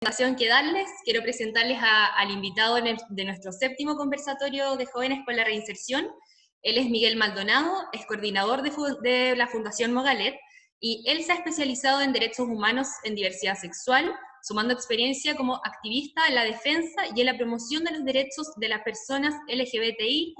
Presentación que darles, quiero presentarles al invitado de nuestro séptimo conversatorio de jóvenes por la reinserción. Él es Miguel Maldonado, es coordinador de la Fundación Mogalet, y él se ha especializado en derechos humanos en diversidad sexual, sumando experiencia como activista en la defensa y en la promoción de los derechos de las personas LGBTIQ+,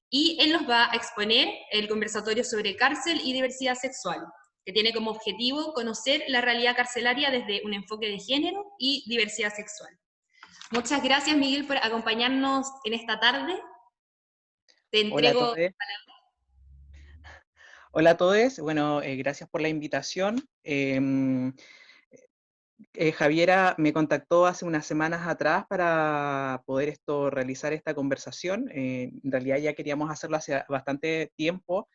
y él nos va a exponer el conversatorio sobre cárcel y diversidad sexual, que tiene como objetivo conocer la realidad carcelaria desde un enfoque de género y diversidad sexual. Muchas gracias, Miguel, por acompañarnos en esta tarde. Te Hola a entrego... todos. Hola a todos. Bueno, gracias por la invitación. Javiera me contactó hace unas semanas atrás para poder realizar esta conversación. En realidad ya queríamos hacerlo hace bastante tiempo,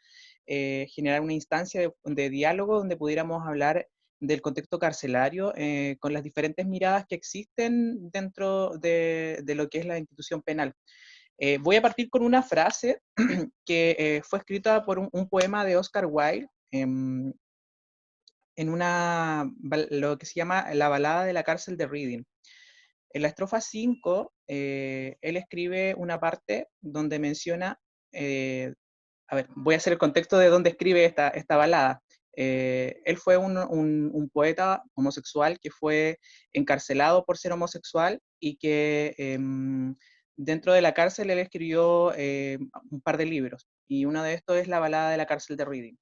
generar una instancia de diálogo donde pudiéramos hablar del contexto carcelario con las diferentes miradas que existen dentro de lo que es la institución penal. Voy a partir con una frase que fue escrita por un poema de Oscar Wilde, en lo que se llama La balada de la cárcel de Reading. En la estrofa 5, él escribe una parte donde menciona, a ver, voy a hacer el contexto de dónde escribe esta balada. Él fue un poeta homosexual que fue encarcelado por ser homosexual y que dentro de la cárcel él escribió un par de libros, y uno de estos es La balada de la cárcel de Reading.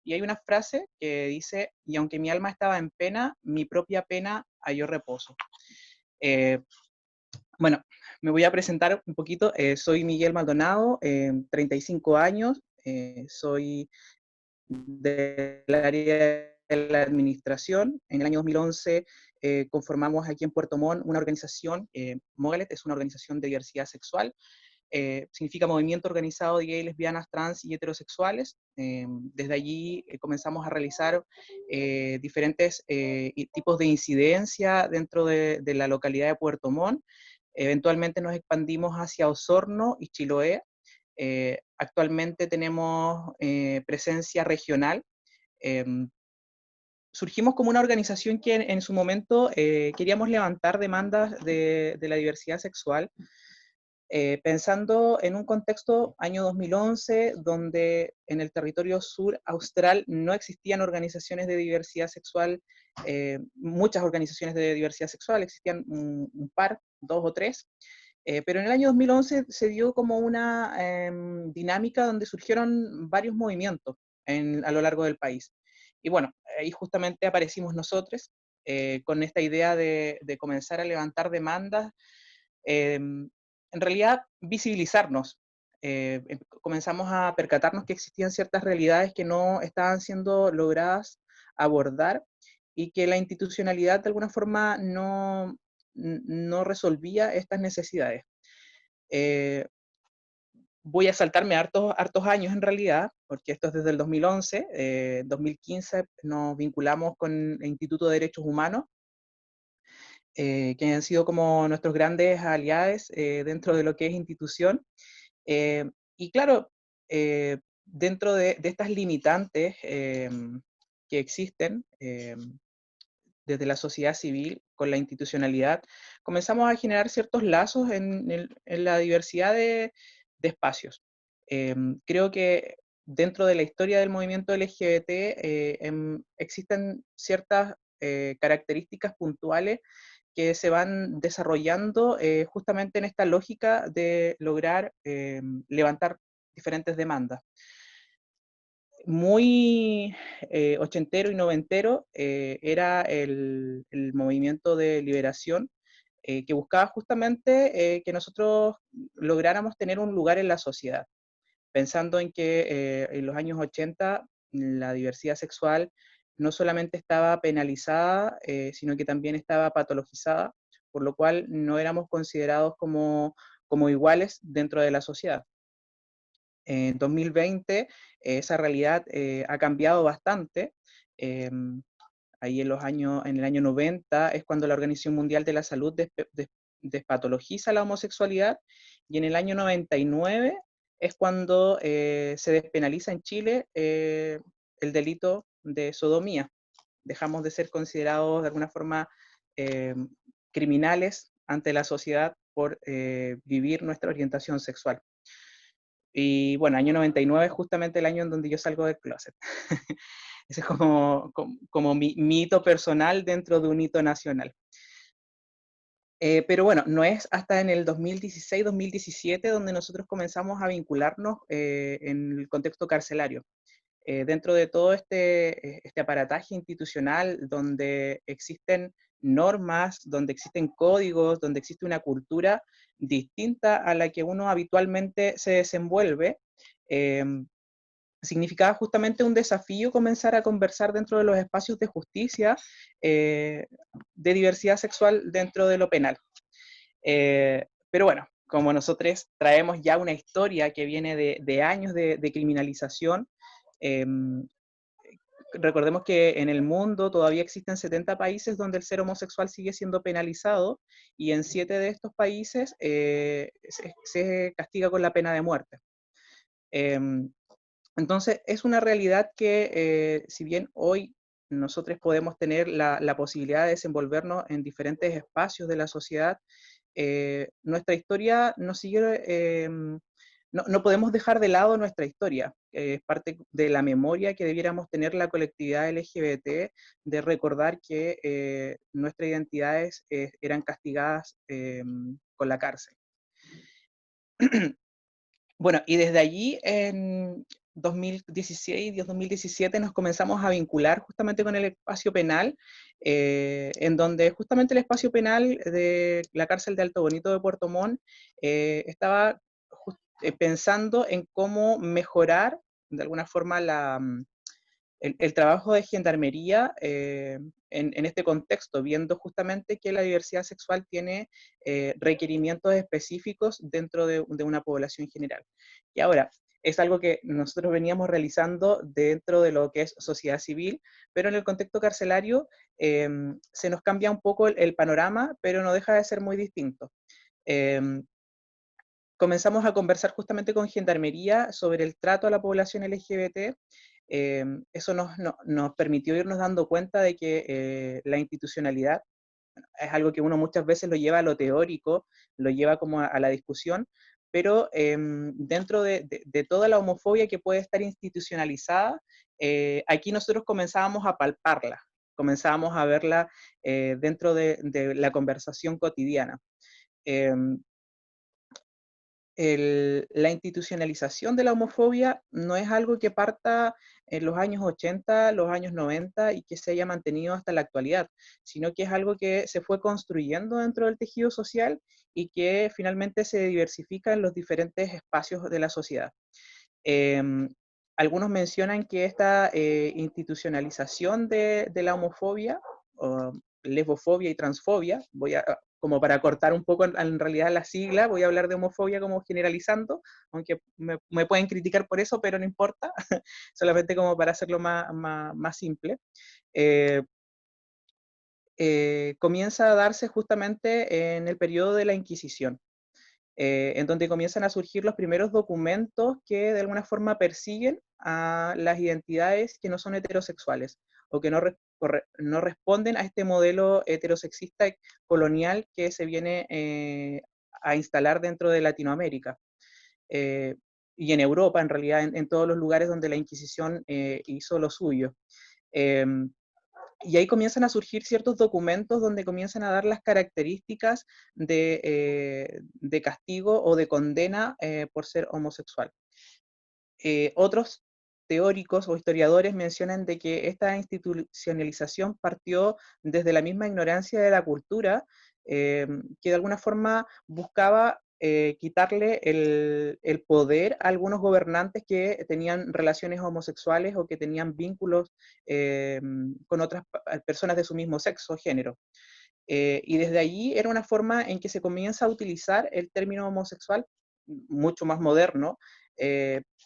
Y hay una frase que dice: y aunque mi alma estaba en pena, mi propia pena halló reposo. Eh, bueno, me voy a presentar un poquito. Soy Miguel Maldonado, 35 años, soy del área de la administración. En el año 2011 conformamos aquí en Puerto Montt una organización, Mogalet es una organización de diversidad sexual, significa movimiento organizado de gays, lesbianas, trans y heterosexuales. Desde allí comenzamos a realizar diferentes tipos de incidencia dentro de la localidad de Puerto Montt. Eventualmente nos expandimos hacia Osorno y Chiloé. Actualmente tenemos presencia regional. Eh, Surgimos como una organización que en su momento queríamos levantar demandas de la diversidad sexual, pensando en un contexto año 2011, donde en el territorio sur austral no existían organizaciones de diversidad sexual, muchas organizaciones de diversidad sexual, existían un par, dos o tres, pero en el año 2011 se dio como una dinámica donde surgieron varios movimientos a lo largo del país. Y bueno, ahí justamente aparecimos nosotros con esta idea de comenzar a levantar demandas, en realidad visibilizarnos. Comenzamos a percatarnos que existían ciertas realidades que no estaban siendo logradas abordar y que la institucionalidad de alguna forma no resolvía estas necesidades. Eh, Voy a saltarme hartos años en realidad, porque esto es desde el 2011. 2015 nos vinculamos con el Instituto de Derechos Humanos, que han sido como nuestros grandes aliados dentro de lo que es institución. Y claro, dentro de estas limitantes que existen desde la sociedad civil con la institucionalidad, comenzamos a generar ciertos lazos en la diversidad de espacios. Creo que dentro de la historia del movimiento LGBT existen ciertas características puntuales que se van desarrollando justamente en esta lógica de lograr levantar diferentes demandas. Muy ochentero y noventero era el movimiento de liberación, que buscaba justamente que nosotros lográramos tener un lugar en la sociedad, pensando en que en los años 80 la diversidad sexual no solamente estaba penalizada, sino que también estaba patologizada, por lo cual no éramos considerados como iguales dentro de la sociedad. En 2020 esa realidad ha cambiado bastante. Eh, Ahí en el año 90 es cuando la Organización Mundial de la Salud despatologiza la homosexualidad, y en el año 99 es cuando se despenaliza en Chile el delito de sodomía. Dejamos de ser considerados de alguna forma criminales ante la sociedad por vivir nuestra orientación sexual. Y bueno, año 99 es justamente el año en donde yo salgo del closet. Ese es como mi hito personal dentro de un hito nacional. Pero bueno, no es hasta en el 2016-2017 donde nosotros comenzamos a vincularnos en el contexto carcelario. Dentro de todo este aparataje institucional donde existen normas, donde existen códigos, donde existe una cultura distinta a la que uno habitualmente se desenvuelve, significaba justamente un desafío comenzar a conversar dentro de los espacios de justicia de diversidad sexual dentro de lo penal. Pero bueno, como nosotros traemos ya una historia que viene de años de criminalización, recordemos que en el mundo todavía existen 70 países donde el ser homosexual sigue siendo penalizado y en 7 de estos países se castiga con la pena de muerte. Entonces, es una realidad que si bien hoy nosotros podemos tener la posibilidad de desenvolvernos en diferentes espacios de la sociedad, nuestra historia no sigue, no podemos dejar de lado nuestra historia. Es parte de la memoria que debiéramos tener la colectividad LGBT, de recordar que nuestras identidades eran castigadas con la cárcel. Bueno, y desde allí, en 2016 y 2017, nos comenzamos a vincular justamente con el espacio penal, en donde justamente el espacio penal de la cárcel de Alto Bonito de Puerto Montt estaba pensando en cómo mejorar de alguna forma el trabajo de gendarmería en este contexto, viendo justamente que la diversidad sexual tiene requerimientos específicos dentro de una población general. Y ahora, es algo que nosotros veníamos realizando dentro de lo que es sociedad civil, pero en el contexto carcelario se nos cambia un poco el panorama, pero no deja de ser muy distinto. Comenzamos a conversar justamente con Gendarmería sobre el trato a la población LGBT. Eso nos permitió irnos dando cuenta de que la institucionalidad es algo que uno muchas veces lo lleva a lo teórico, lo lleva como a la discusión, pero dentro de toda la homofobia que puede estar institucionalizada, aquí nosotros comenzábamos a palparla, comenzábamos a verla dentro de la conversación cotidiana. La institucionalización de la homofobia no es algo que parta en los años 80, los años 90 y que se haya mantenido hasta la actualidad, sino que es algo que se fue construyendo dentro del tejido social y que finalmente se diversifica en los diferentes espacios de la sociedad. Algunos mencionan que esta institucionalización de la homofobia, o lesbofobia y transfobia, como para cortar un poco en realidad la sigla, voy a hablar de homofobia como generalizando, aunque me pueden criticar por eso, pero no importa, solamente como para hacerlo más simple. Comienza a darse justamente en el periodo de la Inquisición, en donde comienzan a surgir los primeros documentos que de alguna forma persiguen a las identidades que no son heterosexuales o que no responden a este modelo heterosexista colonial que se viene a instalar dentro de Latinoamérica. Y en Europa, en realidad, en todos los lugares donde la Inquisición hizo lo suyo. Y ahí comienzan a surgir ciertos documentos donde comienzan a dar las características de castigo o de condena por ser homosexual. Otros teóricos o historiadores mencionan de que esta institucionalización partió desde la misma ignorancia de la cultura, que de alguna forma buscaba quitarle el poder a algunos gobernantes que tenían relaciones homosexuales o que tenían vínculos con otras personas de su mismo sexo o género. Y desde allí era una forma en que se comienza a utilizar el término homosexual, mucho más moderno,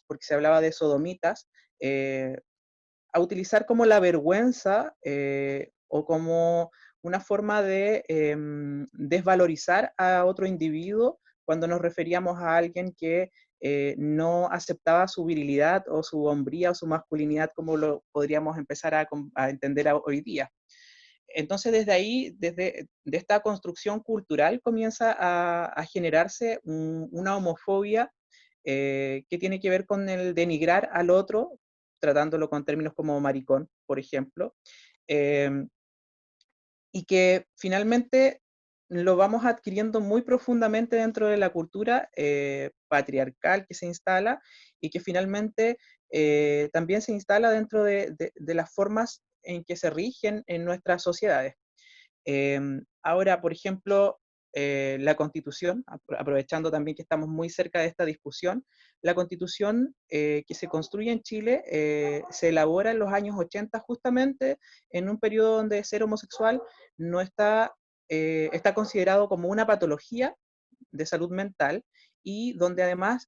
porque se hablaba de sodomitas, a utilizar como la vergüenza o como una forma de desvalorizar a otro individuo cuando nos referíamos a alguien que no aceptaba su virilidad o su hombría o su masculinidad como lo podríamos empezar a entender hoy día. Entonces, desde ahí, desde de esta construcción cultural, comienza a generarse una homofobia que tiene que ver con el denigrar al otro, tratándolo con términos como maricón, por ejemplo, eh, y que finalmente lo vamos adquiriendo muy profundamente dentro de la cultura patriarcal que se instala y que finalmente también se instala dentro de las formas en que se rigen en nuestras sociedades. Ahora, por ejemplo, la Constitución, aprovechando también que estamos muy cerca de esta discusión, la Constitución que se construye en Chile se elabora en los años 80 justamente en un periodo donde ser homosexual no está, está considerado como una patología de salud mental y donde además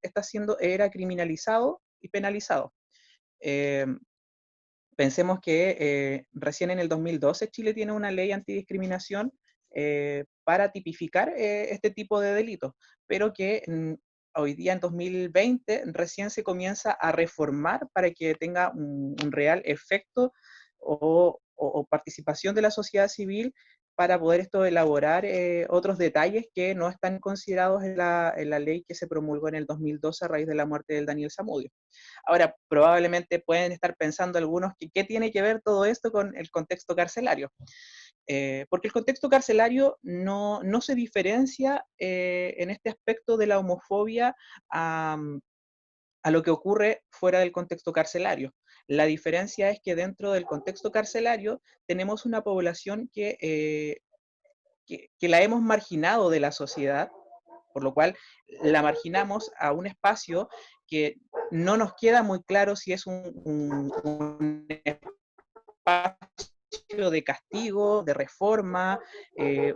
era criminalizado y penalizado. Eh, Pensemos que recién en el 2012 Chile tiene una ley antidiscriminación para tipificar este tipo de delitos, pero que hoy día en 2020 recién se comienza a reformar para que tenga un real efecto o participación de la sociedad civil para poder esto elaborar otros detalles que no están considerados en la ley que se promulgó en el 2012 a raíz de la muerte del Daniel Zamudio. Ahora, probablemente pueden estar pensando algunos que qué tiene que ver todo esto con el contexto carcelario. Porque el contexto carcelario no se diferencia en este aspecto de la homofobia a lo que ocurre fuera del contexto carcelario. La diferencia es que dentro del contexto carcelario tenemos una población que la hemos marginado de la sociedad, por lo cual la marginamos a un espacio que no nos queda muy claro si es un espacio de castigo, de reforma,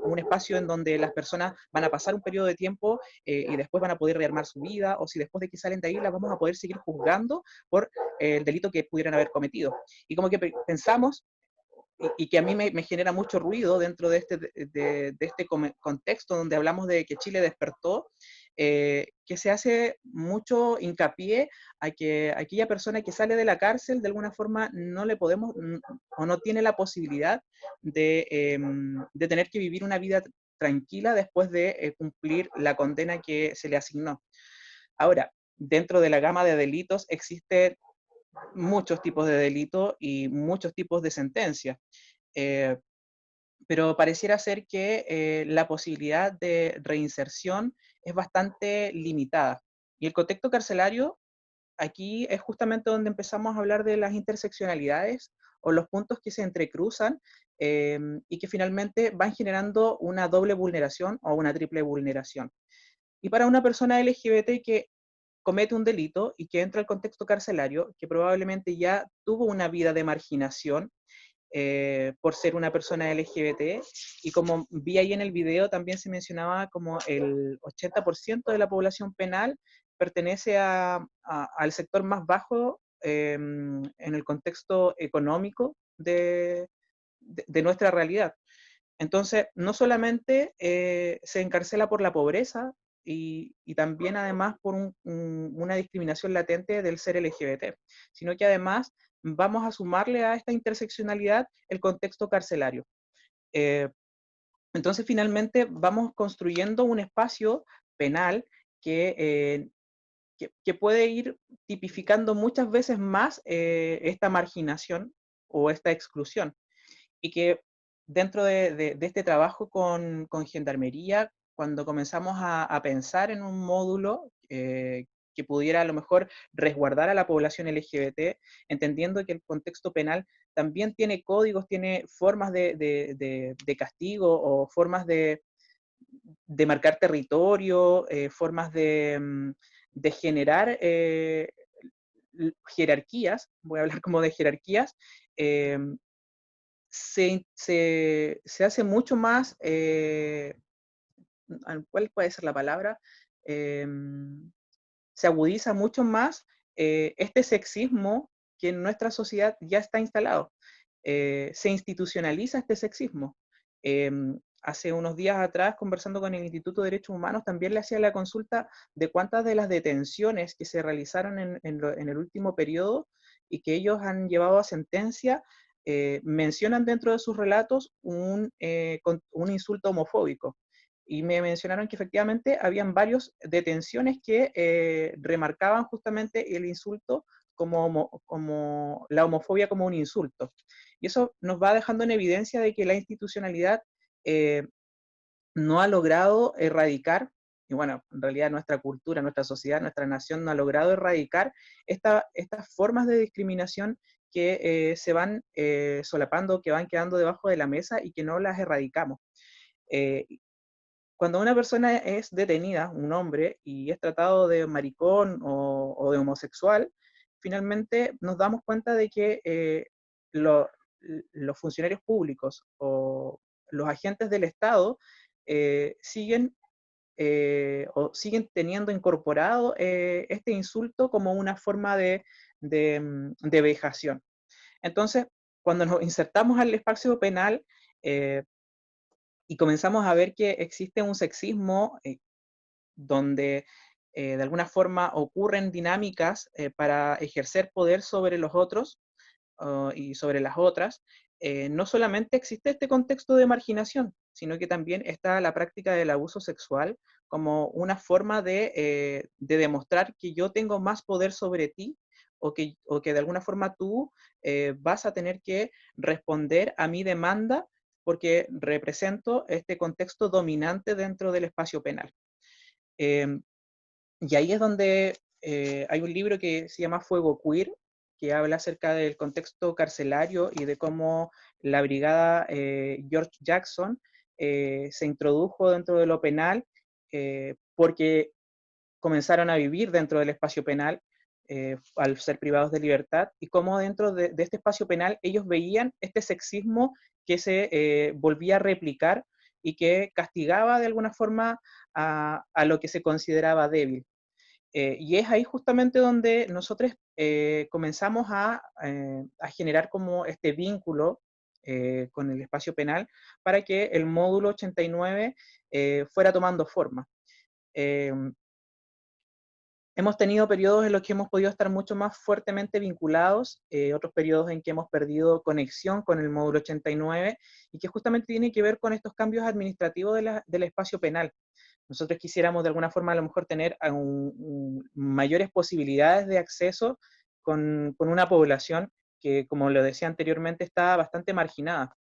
un espacio en donde las personas van a pasar un periodo de tiempo y después van a poder rearmar su vida, o si después de que salen de ahí las vamos a poder seguir juzgando por el delito que pudieran haber cometido. Y como que pensamos y que a mí me genera mucho ruido dentro de este contexto donde hablamos de que Chile despertó, que se hace mucho hincapié a que aquella persona que sale de la cárcel de alguna forma no le podemos o no tiene la posibilidad de tener que vivir una vida tranquila después de cumplir la condena que se le asignó. Ahora, dentro de la gama de delitos existe muchos tipos de delitos y muchos tipos de sentencias. Eh, pero pareciera ser que la posibilidad de reinserción es bastante limitada. Y el contexto carcelario aquí es justamente donde empezamos a hablar de las interseccionalidades o los puntos que se entrecruzan y que finalmente van generando una doble vulneración o una triple vulneración. Y para una persona LGBT que comete un delito y que entra al contexto carcelario, que probablemente ya tuvo una vida de marginación por ser una persona LGBT, y como vi ahí en el video también se mencionaba como el 80% de la población penal pertenece al sector más bajo en el contexto económico de nuestra realidad. Entonces, no solamente se encarcela por la pobreza y también además por una discriminación latente del ser LGBT, sino que además vamos a sumarle a esta interseccionalidad el contexto carcelario. Eh, entonces, finalmente vamos construyendo un espacio penal que puede ir tipificando muchas veces más esta marginación o esta exclusión y que dentro de este trabajo con Gendarmería, cuando comenzamos a pensar en un módulo que pudiera a lo mejor resguardar a la población LGBT, entendiendo que el contexto penal también tiene códigos, tiene formas de castigo o formas de marcar territorio, formas de generar jerarquías, voy a hablar como de jerarquías, eh, se hace mucho más, ¿cuál puede ser la palabra? Se agudiza mucho más este sexismo que en nuestra sociedad ya está instalado. Se institucionaliza este sexismo. Hace unos días atrás, conversando con el Instituto de Derechos Humanos, también le hacía la consulta de cuántas de las detenciones que se realizaron en el último periodo y que ellos han llevado a sentencia mencionan dentro de sus relatos un insulto homofóbico. Y me mencionaron que efectivamente habían varias detenciones que remarcaban justamente el insulto como la homofobia como un insulto. Y eso nos va dejando en evidencia de que la institucionalidad no ha logrado erradicar, y bueno, en realidad nuestra cultura, nuestra sociedad, nuestra nación no ha logrado erradicar estas formas de discriminación que se van solapando, que van quedando debajo de la mesa y que no las erradicamos. Eh, Cuando una persona es detenida, un hombre, y es tratado de maricón o de homosexual, finalmente nos damos cuenta de que lo- los funcionarios públicos o los agentes del Estado siguen siguen teniendo incorporado este insulto como una forma de vejación. Entonces, cuando nos insertamos al espacio penal, eh, y comenzamos a ver que existe un sexismo donde de alguna forma ocurren dinámicas para ejercer poder sobre los otros y sobre las otras, no solamente existe este contexto de marginación, sino que también está la práctica del abuso sexual como una forma de demostrar que yo tengo más poder sobre ti o que de alguna forma tú vas a tener que responder a mi demanda porque represento este contexto dominante dentro del espacio penal. Eh, y ahí es donde hay un libro que se llama Fuego Queer, que habla acerca del contexto carcelario y de cómo la brigada George Jackson se introdujo dentro de lo penal porque comenzaron a vivir dentro del espacio penal al ser privados de libertad y cómo dentro de este espacio penal ellos veían este sexismo que se volvía a replicar y que castigaba de alguna forma a lo que se consideraba débil. Y es ahí justamente donde nosotros comenzamos a generar como este vínculo con el espacio penal para que el módulo 89 fuera tomando forma. Eh, Hemos tenido periodos en los que hemos podido estar mucho más fuertemente vinculados, otros periodos en que hemos perdido conexión con el módulo 89 y que justamente tiene que ver con estos cambios administrativos del espacio penal. Nosotros quisiéramos de alguna forma a lo mejor tener mayores posibilidades de acceso con una población que, como lo decía anteriormente, está bastante marginada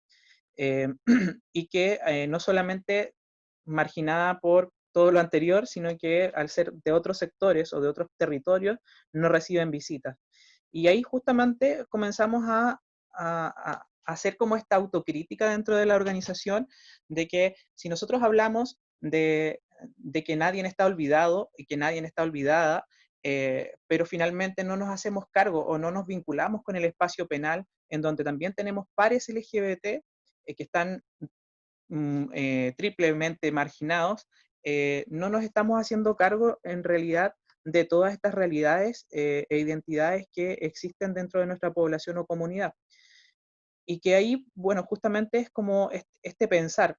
y que no solamente marginada por todo lo anterior, sino que al ser de otros sectores o de otros territorios no reciben visitas. Y ahí justamente comenzamos a hacer como esta autocrítica dentro de la organización de que si nosotros hablamos de que nadie está olvidado y que nadie está olvidada, pero finalmente no nos hacemos cargo o no nos vinculamos con el espacio penal, en donde también tenemos pares LGBT que están triplemente marginados, no nos estamos haciendo cargo en realidad de todas estas realidades e identidades que existen dentro de nuestra población o comunidad. Y que ahí, bueno, justamente es como este pensar,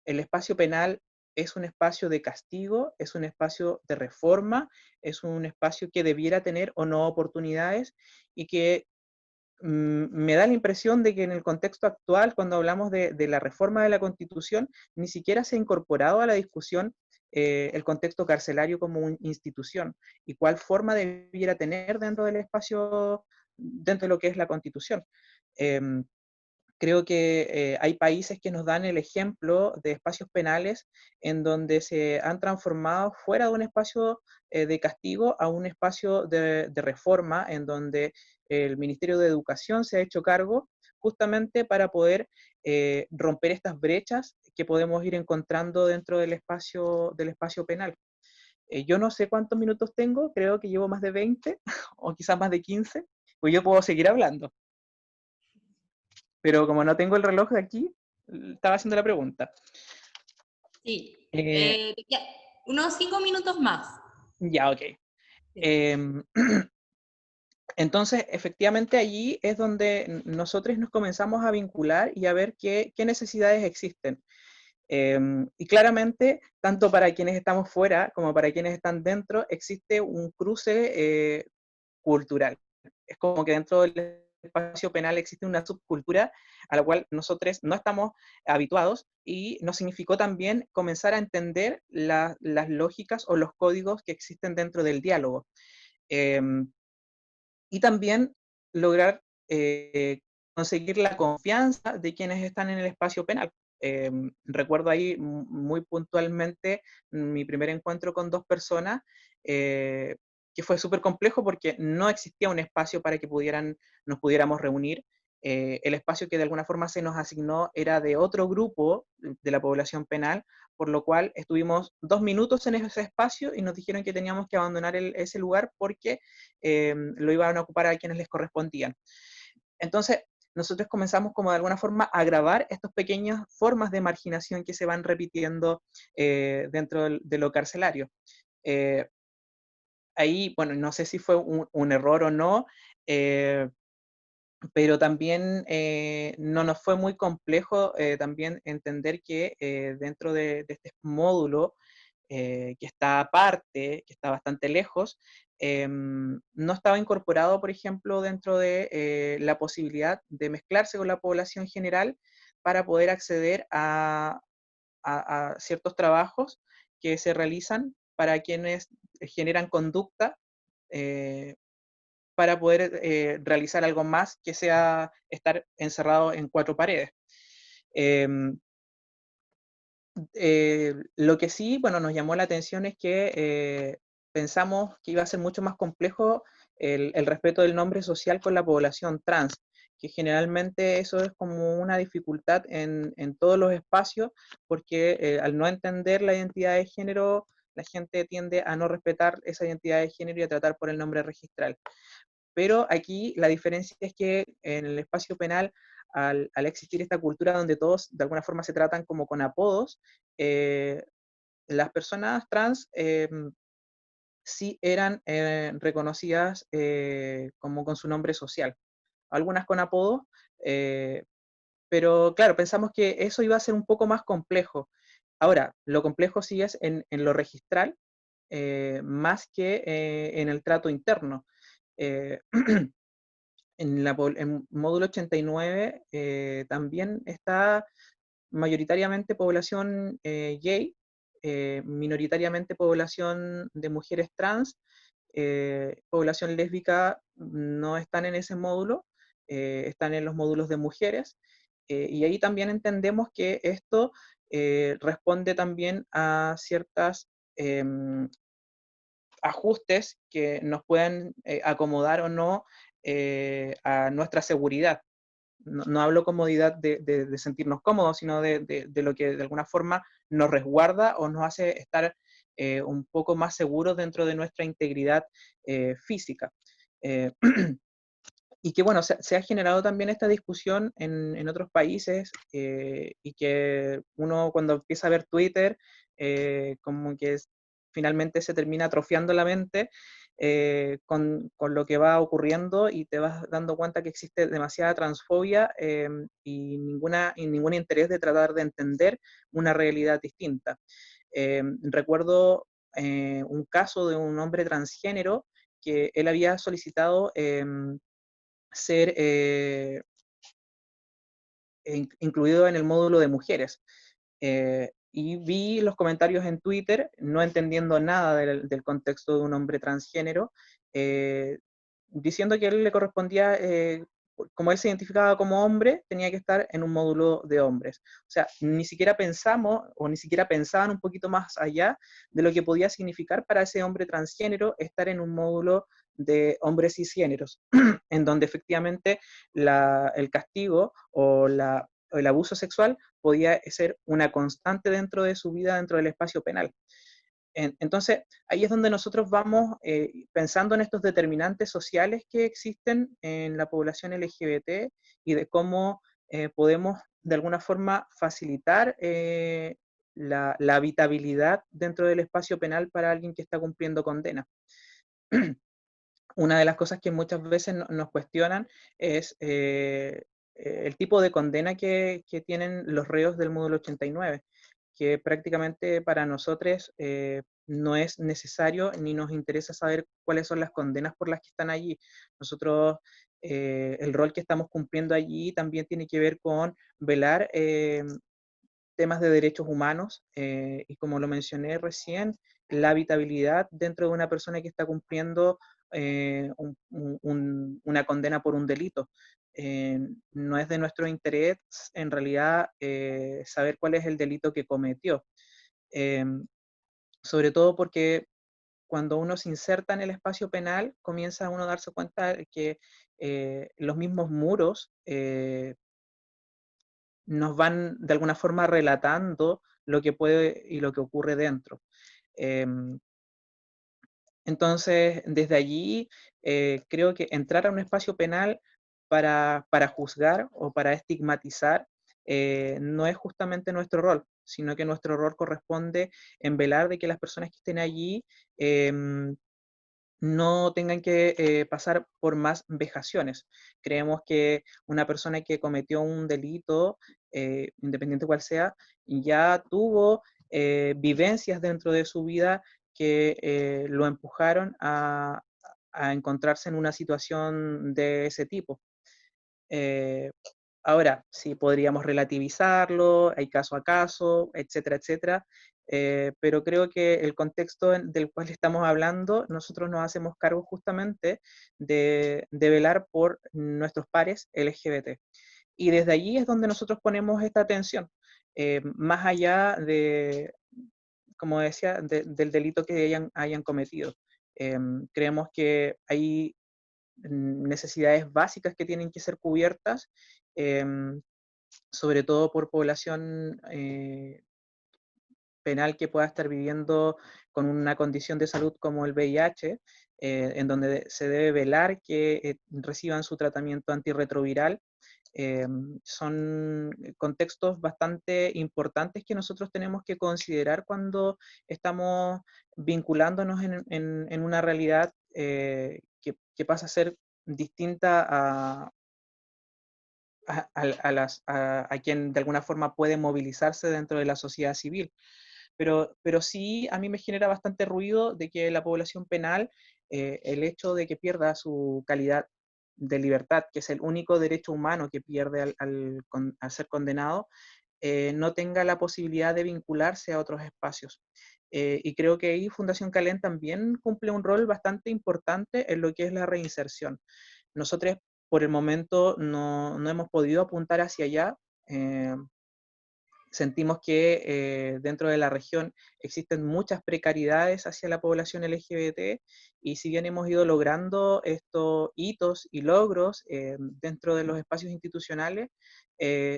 el espacio penal es un espacio de castigo, es un espacio de reforma, es un espacio que debiera tener o no oportunidades y que me da la impresión de que en el contexto actual, cuando hablamos de la reforma de la Constitución, ni siquiera se ha incorporado a la discusión el contexto carcelario como una institución y cuál forma debiera tener dentro del espacio, dentro de lo que es la Constitución. Em, Creo que hay países que nos dan el ejemplo de espacios penales en donde se han transformado fuera de un espacio de castigo a un espacio de reforma, en donde el Ministerio de Educación se ha hecho cargo justamente para poder romper estas brechas que podemos ir encontrando dentro del espacio penal. Yo no sé cuántos minutos tengo, creo que llevo más de 20 o quizás más de 15, pues yo puedo seguir hablando. Pero como no tengo el reloj de aquí, estaba haciendo la pregunta. Sí, Eh, ya, unos 5 minutos más. ya, ok. Sí. Em, entonces, efectivamente, allí es donde nosotros nos comenzamos a vincular y a ver qué necesidades existen. Y claramente, tanto para quienes estamos fuera como para quienes están dentro, existe un cruce cultural. Es como que dentro del espacio penal existe una subcultura a la cual nosotros no estamos habituados, y nos significó también comenzar a entender las lógicas o los códigos que existen dentro del diálogo. Em, y también lograr conseguir la confianza de quienes están en el espacio penal. Recuerdo ahí muy puntualmente mi primer encuentro con dos personas, que fue súper complejo porque no existía un espacio para que nos pudiéramos reunir. El espacio que de alguna forma se nos asignó era de otro grupo de la población penal, por lo cual estuvimos 2 minutos en ese espacio y nos dijeron que teníamos que abandonar ese lugar porque lo iban a ocupar a quienes les correspondían. Entonces, nosotros comenzamos como de alguna forma a grabar estas pequeñas formas de marginación que se van repitiendo dentro de lo carcelario. Eh, Ahí, bueno, no sé si fue un error o no, eh, pero también no nos fue muy complejo también entender que dentro de este módulo que está aparte, que está bastante lejos, no estaba incorporado, por ejemplo, dentro de la posibilidad de mezclarse con la población general para poder acceder a ciertos trabajos que se realizan para quienes generan conducta eh, para poder realizar algo más que sea estar encerrado en 4 paredes. Em, lo que sí, bueno, nos llamó la atención es que pensamos que iba a ser mucho más complejo el respeto del nombre social con la población trans, que generalmente eso es como una dificultad en todos los espacios, porque al no entender la identidad de género, la gente tiende a no respetar esa identidad de género y a tratar por el nombre registral. Pero aquí la diferencia es que en el espacio penal, al existir esta cultura donde todos de alguna forma se tratan como con apodos, eh, las personas trans sí eran reconocidas como con su nombre social, algunas con apodos, eh, pero claro, pensamos que eso iba a ser un poco más complejo. Ahora, lo complejo sí es en lo registral, más que en el trato interno. Eh, en módulo 89 también está mayoritariamente población gay, minoritariamente población de mujeres trans, población lésbica no están en ese módulo, están en los módulos de mujeres, y ahí también entendemos que esto responde también a ciertas ajustes que nos puedan acomodar o no a nuestra seguridad. No hablo comodidad de sentirnos cómodos, sino de lo que de alguna forma nos resguarda o nos hace estar un poco más seguros dentro de nuestra integridad física. Eh, y que bueno, se ha generado también esta discusión en otros países y que uno cuando empieza a ver Twitter, como que finalmente se termina atrofiando la mente con lo que va ocurriendo y te vas dando cuenta que existe demasiada transfobia y ningún interés de tratar de entender una realidad distinta. Recuerdo un caso de un hombre transgénero que él había solicitado ser incluido en el módulo de mujeres. Y vi los comentarios en Twitter, no entendiendo nada del contexto de un hombre transgénero, eh, diciendo que a él le correspondía, como él se identificaba como hombre, tenía que estar en un módulo de hombres. O sea, ni siquiera pensamos o ni siquiera pensaban un poquito más allá de lo que podía significar para ese hombre transgénero estar en un módulo de hombres cisgéneros, en donde efectivamente el castigo o el abuso sexual podía ser una constante dentro de su vida, dentro del espacio penal. Entonces, ahí es donde nosotros vamos pensando en estos determinantes sociales que existen en la población LGBT y de cómo podemos de alguna forma facilitar la habitabilidad dentro del espacio penal para alguien que está cumpliendo condena. Una de las cosas que muchas veces nos cuestionan es el tipo de condena que tienen los reos del módulo 89, que prácticamente para nosotros no es necesario ni nos interesa saber cuáles son las condenas por las que están allí. Nosotros el rol que estamos cumpliendo allí también tiene que ver con velar temas de derechos humanos y como lo mencioné recién, la habitabilidad dentro de una persona que está cumpliendo una condena por un delito. No es de nuestro interés en realidad saber cuál es el delito que cometió. Eh, Sobre todo porque cuando uno se inserta en el espacio penal, comienza uno a darse cuenta de que los mismos muros nos van de alguna forma relatando lo que puede y lo que ocurre dentro. Em, entonces, desde allí, creo que entrar a un espacio penal para juzgar o para estigmatizar no es justamente nuestro rol, sino que nuestro rol corresponde en velar de que las personas que estén allí no tengan que pasar por más vejaciones. Creemos que una persona que cometió un delito, independiente cual sea, ya tuvo vivencias dentro de su vida que lo empujaron a encontrarse en una situación de ese tipo. Eh, Ahora, sí podríamos relativizarlo, hay caso a caso, etcétera, etcétera, pero creo que el contexto del cual estamos hablando, nosotros nos hacemos cargo justamente de velar por nuestros pares LGBT. Y desde allí es donde nosotros ponemos esta atención, más allá de, como decía, del delito que hayan cometido. Creemos que hay necesidades básicas que tienen que ser cubiertas, em, sobre todo por población penal que pueda estar viviendo con una condición de salud como el VIH, en donde se debe velar que reciban su tratamiento antirretroviral. Son contextos bastante importantes que nosotros tenemos que considerar cuando estamos vinculándonos en una realidad que pasa a ser distinta a quien de alguna forma puede movilizarse dentro de la sociedad civil. Pero sí a mí me genera bastante ruido de que la población penal, el hecho de que pierda su calidad de libertad, que es el único derecho humano que pierde al ser condenado, no tenga la posibilidad de vincularse a otros espacios. Y creo que ahí Fundación Calén también cumple un rol bastante importante en lo que es la reinserción. Nosotros por el momento no hemos podido apuntar hacia allá. Eh, Sentimos que dentro de la región existen muchas precariedades hacia la población LGBT y si bien hemos ido logrando estos hitos y logros dentro de los espacios institucionales,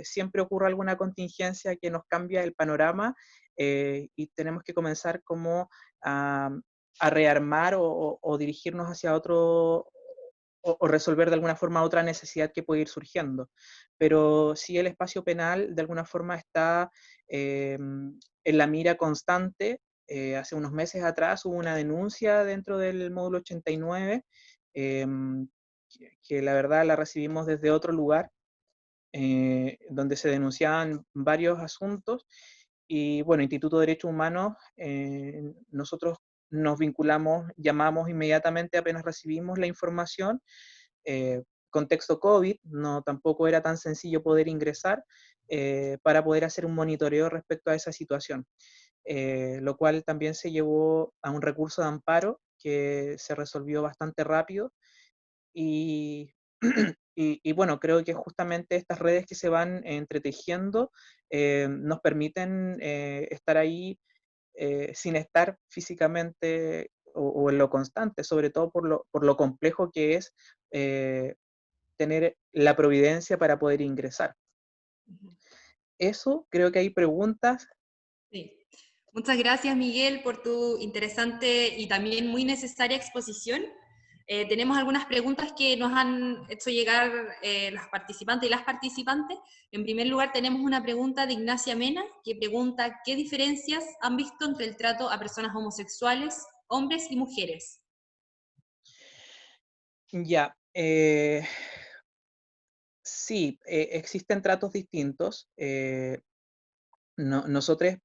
siempre ocurre alguna contingencia que nos cambia el panorama y tenemos que comenzar como a rearmar o dirigirnos hacia otro, o resolver de alguna forma otra necesidad que puede ir surgiendo. Pero sí el espacio penal de alguna forma está en la mira constante. Hace unos meses atrás hubo una denuncia dentro del módulo 89, eh, que la verdad la recibimos desde otro lugar, donde se denunciaban varios asuntos y bueno, Instituto de Derechos Humanos, nosotros nos vinculamos, llamamos inmediatamente apenas recibimos la información. Contexto COVID, no tampoco era tan sencillo poder ingresar para poder hacer un monitoreo respecto a esa situación, lo cual también se llevó a un recurso de amparo que se resolvió bastante rápido y, y bueno, creo que justamente estas redes que se van entretejiendo nos permiten estar ahí sin estar físicamente o en lo constante, sobre todo por lo complejo que es tener la providencia para poder ingresar. Eso, creo que hay preguntas. Sí. Muchas gracias, Miguel, por tu interesante y también muy necesaria exposición. Tenemos algunas preguntas que nos han hecho llegar los participantes y las participantes. En primer lugar, tenemos una pregunta de Ignacia Mena, que pregunta, ¿qué diferencias han visto entre el trato a personas homosexuales, hombres y mujeres? Ya, sí, existen tratos distintos. Nosotros,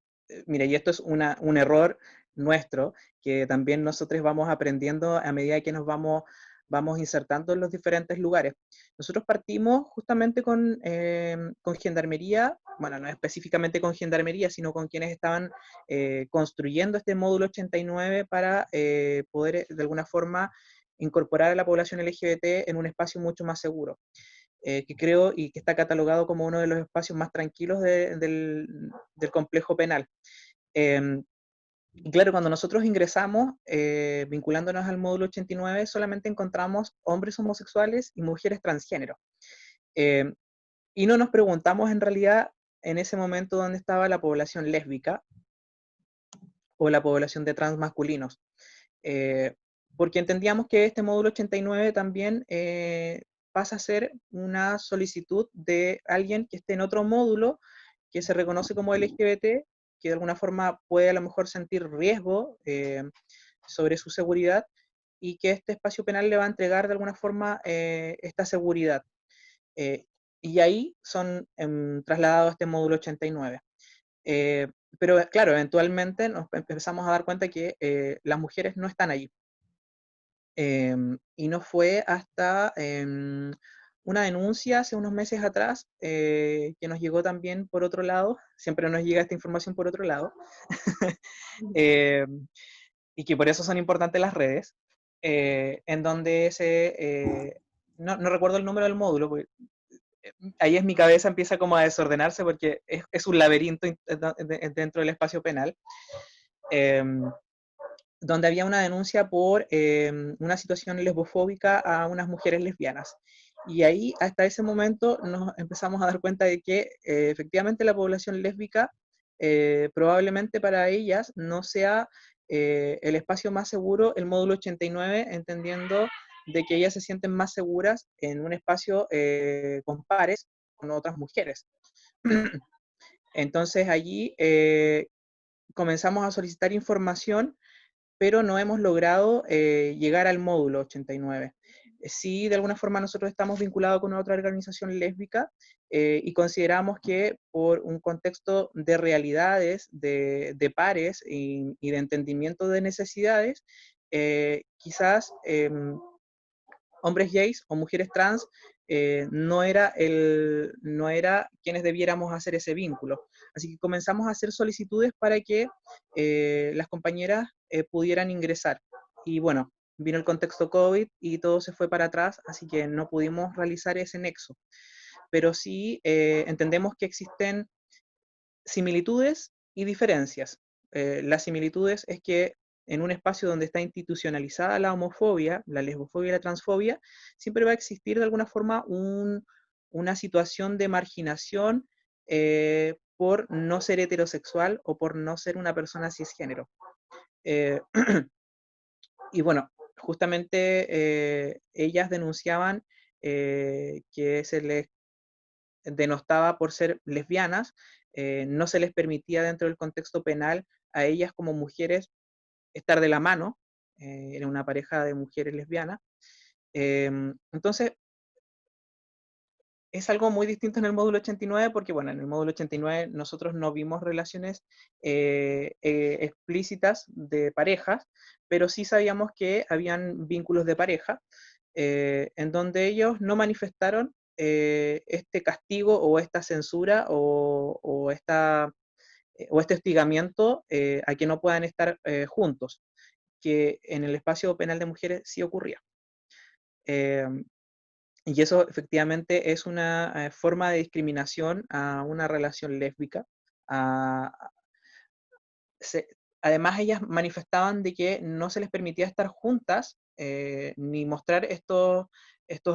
mira, y esto es un error nuestro, que también nosotros vamos aprendiendo a medida que nos vamos vamos insertando en los diferentes lugares. Nosotros partimos justamente con Gendarmería, bueno, no específicamente con Gendarmería, sino con quienes estaban construyendo este módulo 89 para poder de alguna forma incorporar a la población LGBT en un espacio mucho más seguro, que creo y que está catalogado como uno de los espacios más tranquilos del complejo penal. Y claro, cuando nosotros ingresamos, vinculándonos al módulo 89, solamente encontramos hombres homosexuales y mujeres transgénero. Eh, y no nos preguntamos en realidad en ese momento dónde estaba la población lésbica o la población de transmasculinos, eh, porque entendíamos que este módulo 89 también pasa a ser una solicitud de alguien que esté en otro módulo que se reconoce como LGBT, que de alguna forma puede a lo mejor sentir riesgo sobre su seguridad y que este espacio penal le va a entregar de alguna forma esta seguridad. Eh, y ahí son trasladados a este módulo 89. Pero claro, eventualmente nos empezamos a dar cuenta que las mujeres no están allí. Y no fue hasta una denuncia hace unos meses atrás que nos llegó también por otro lado, siempre nos llega esta información por otro lado, eh, y que por eso son importantes las redes, en donde no recuerdo el número del módulo, porque ahí es mi cabeza empieza como a desordenarse porque es un laberinto dentro del espacio penal, eh, donde había una denuncia por una situación lesbofóbica a unas mujeres lesbianas. Y ahí, hasta ese momento, nos empezamos a dar cuenta de que efectivamente la población lésbica probablemente para ellas no sea el espacio más seguro, el módulo 89, entendiendo de que ellas se sienten más seguras en un espacio con pares, con otras mujeres. Entonces allí comenzamos a solicitar información, pero no hemos logrado llegar al módulo 89. Sí, de alguna forma nosotros estamos vinculados con otra organización lésbica y consideramos que por un contexto de realidades, de pares y de entendimiento de necesidades, quizás hombres gays o mujeres trans no era quienes debiéramos hacer ese vínculo. Así que comenzamos a hacer solicitudes para que las compañeras pudieran ingresar. Y bueno, vino el contexto COVID y todo se fue para atrás, así que no pudimos realizar ese nexo. Pero sí entendemos que existen similitudes y diferencias. Las similitudes es que en un espacio donde está institucionalizada la homofobia, la lesbofobia y la transfobia, siempre va a existir de alguna forma una situación de marginación por no ser heterosexual o por no ser una persona cisgénero. Eh, y bueno, justamente ellas denunciaban que se les denostaba por ser lesbianas, no se les permitía dentro del contexto penal a ellas como mujeres estar de la mano, era una pareja de mujeres lesbianas. Entonces, es algo muy distinto en el módulo 89 porque, bueno, en el módulo 89 nosotros no vimos relaciones explícitas de parejas, pero sí sabíamos que habían vínculos de pareja, en donde ellos no manifestaron este castigo o esta censura o este hostigamiento a que no puedan estar juntos, que en el espacio penal de mujeres sí ocurría. Y eso efectivamente es una forma de discriminación a una relación lésbica. A- se- Además, ellas manifestaban de que no se les permitía estar juntas ni mostrar estos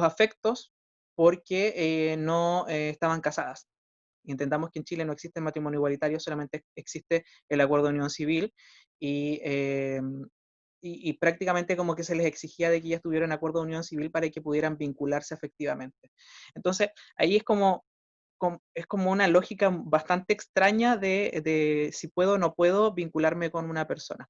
afectos porque no estaban casadas. Intentamos que en Chile no existe el matrimonio igualitario, solamente existe el acuerdo de unión civil y, y prácticamente como que se les exigía de que ellas tuvieran acuerdo de unión civil para que pudieran vincularse efectivamente. Entonces, ahí es como una lógica bastante extraña de si puedo o no puedo vincularme con una persona.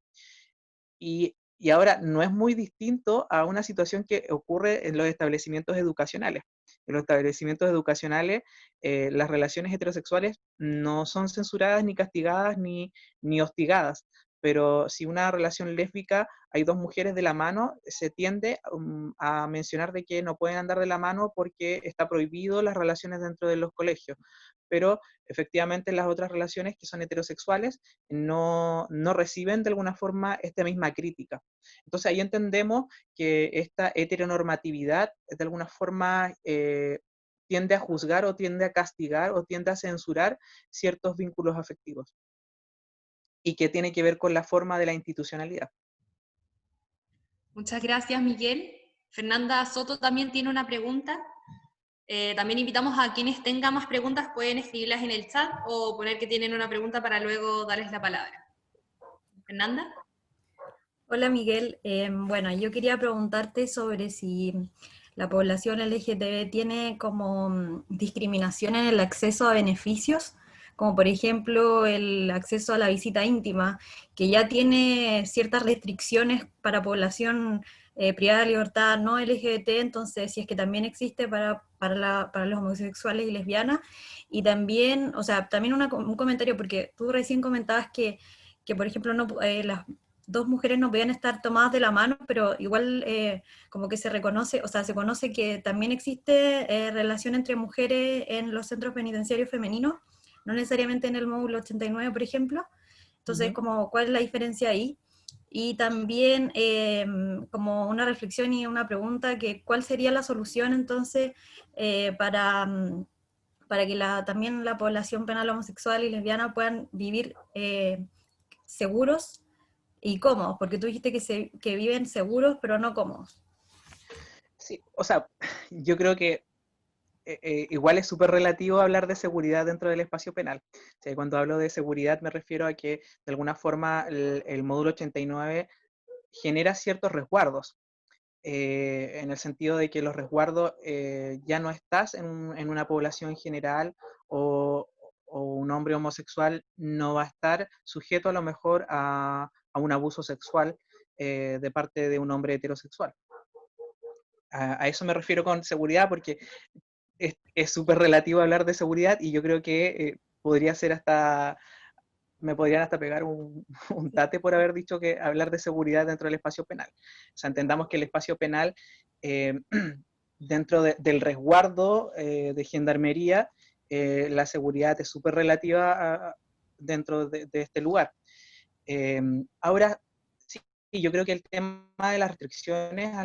Y ahora no es muy distinto a una situación que ocurre en los establecimientos educacionales. En los establecimientos educacionales, las relaciones heterosexuales no son censuradas, ni castigadas, ni hostigadas, pero si una relación lésbica hay dos mujeres de la mano, se tiende a mencionar de que no pueden andar de la mano porque está prohibido las relaciones dentro de los colegios, pero efectivamente las otras relaciones que son heterosexuales no reciben de alguna forma esta misma crítica. Entonces ahí entendemos que esta heteronormatividad de alguna forma tiende a juzgar o tiende a castigar o tiende a censurar ciertos vínculos afectivos y que tiene que ver con la forma de la institucionalidad. Muchas gracias, Miguel. Fernanda Soto también tiene una pregunta. También invitamos a quienes tengan más preguntas, pueden escribirlas en el chat o poner que tienen una pregunta para luego darles la palabra. Fernanda. Hola Miguel, bueno, yo quería preguntarte sobre si la población LGTB tiene como discriminación en el acceso a beneficios, como por ejemplo el acceso a la visita íntima, que ya tiene ciertas restricciones para población privada de libertad no LGBT, entonces si es que también existe para los homosexuales y lesbianas, y también, o sea, también un comentario, porque tú recién comentabas que por ejemplo, no, las dos mujeres no podían estar tomadas de la mano, pero igual como que se reconoce, o sea, se conoce que también existe relación entre mujeres en los centros penitenciarios femeninos, no necesariamente en el módulo 89, por ejemplo. Entonces, como, ¿cuál es la diferencia ahí? Y también como una reflexión y una pregunta, que ¿cuál sería la solución entonces para que también la población penal homosexual y lesbiana puedan vivir seguros y cómodos? Porque tú dijiste que viven seguros, pero no cómodos. Sí, o sea, yo creo que igual es súper relativo hablar de seguridad dentro del espacio penal. O sea, cuando hablo de seguridad me refiero a que de alguna forma el módulo 89 genera ciertos resguardos, en el sentido de que los resguardos ya no estás en una población general o un hombre homosexual no va a estar sujeto a lo mejor a un abuso sexual de parte de un hombre heterosexual. A eso me refiero con seguridad porque es súper relativo hablar de seguridad y yo creo que podría ser hasta, me podrían hasta pegar un tate por haber dicho que hablar de seguridad dentro del espacio penal. O sea, entendamos que el espacio penal, eh, dentro del resguardo de gendarmería, la seguridad es súper relativa dentro de este lugar. Ahora, sí, yo creo que el tema de las restricciones a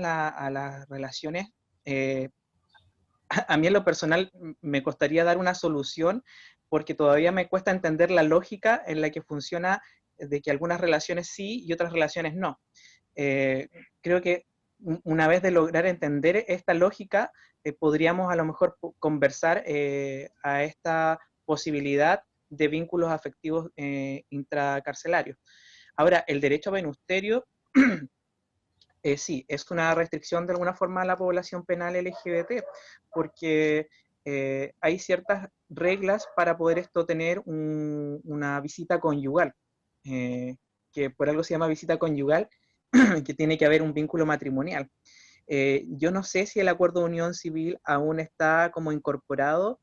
las relaciones, a mí en lo personal me costaría dar una solución porque todavía me cuesta entender la lógica en la que funciona de que algunas relaciones sí y otras relaciones no. Creo que una vez de lograr entender esta lógica, podríamos a lo mejor conversar a esta posibilidad de vínculos afectivos intracarcelarios. Ahora, el derecho a benusterio, sí, es una restricción de alguna forma a la población penal LGBT, porque hay ciertas reglas para poder esto tener una visita conyugal, que por algo se llama visita conyugal, que tiene que haber un vínculo matrimonial. Yo no sé si el acuerdo de unión civil aún está como incorporado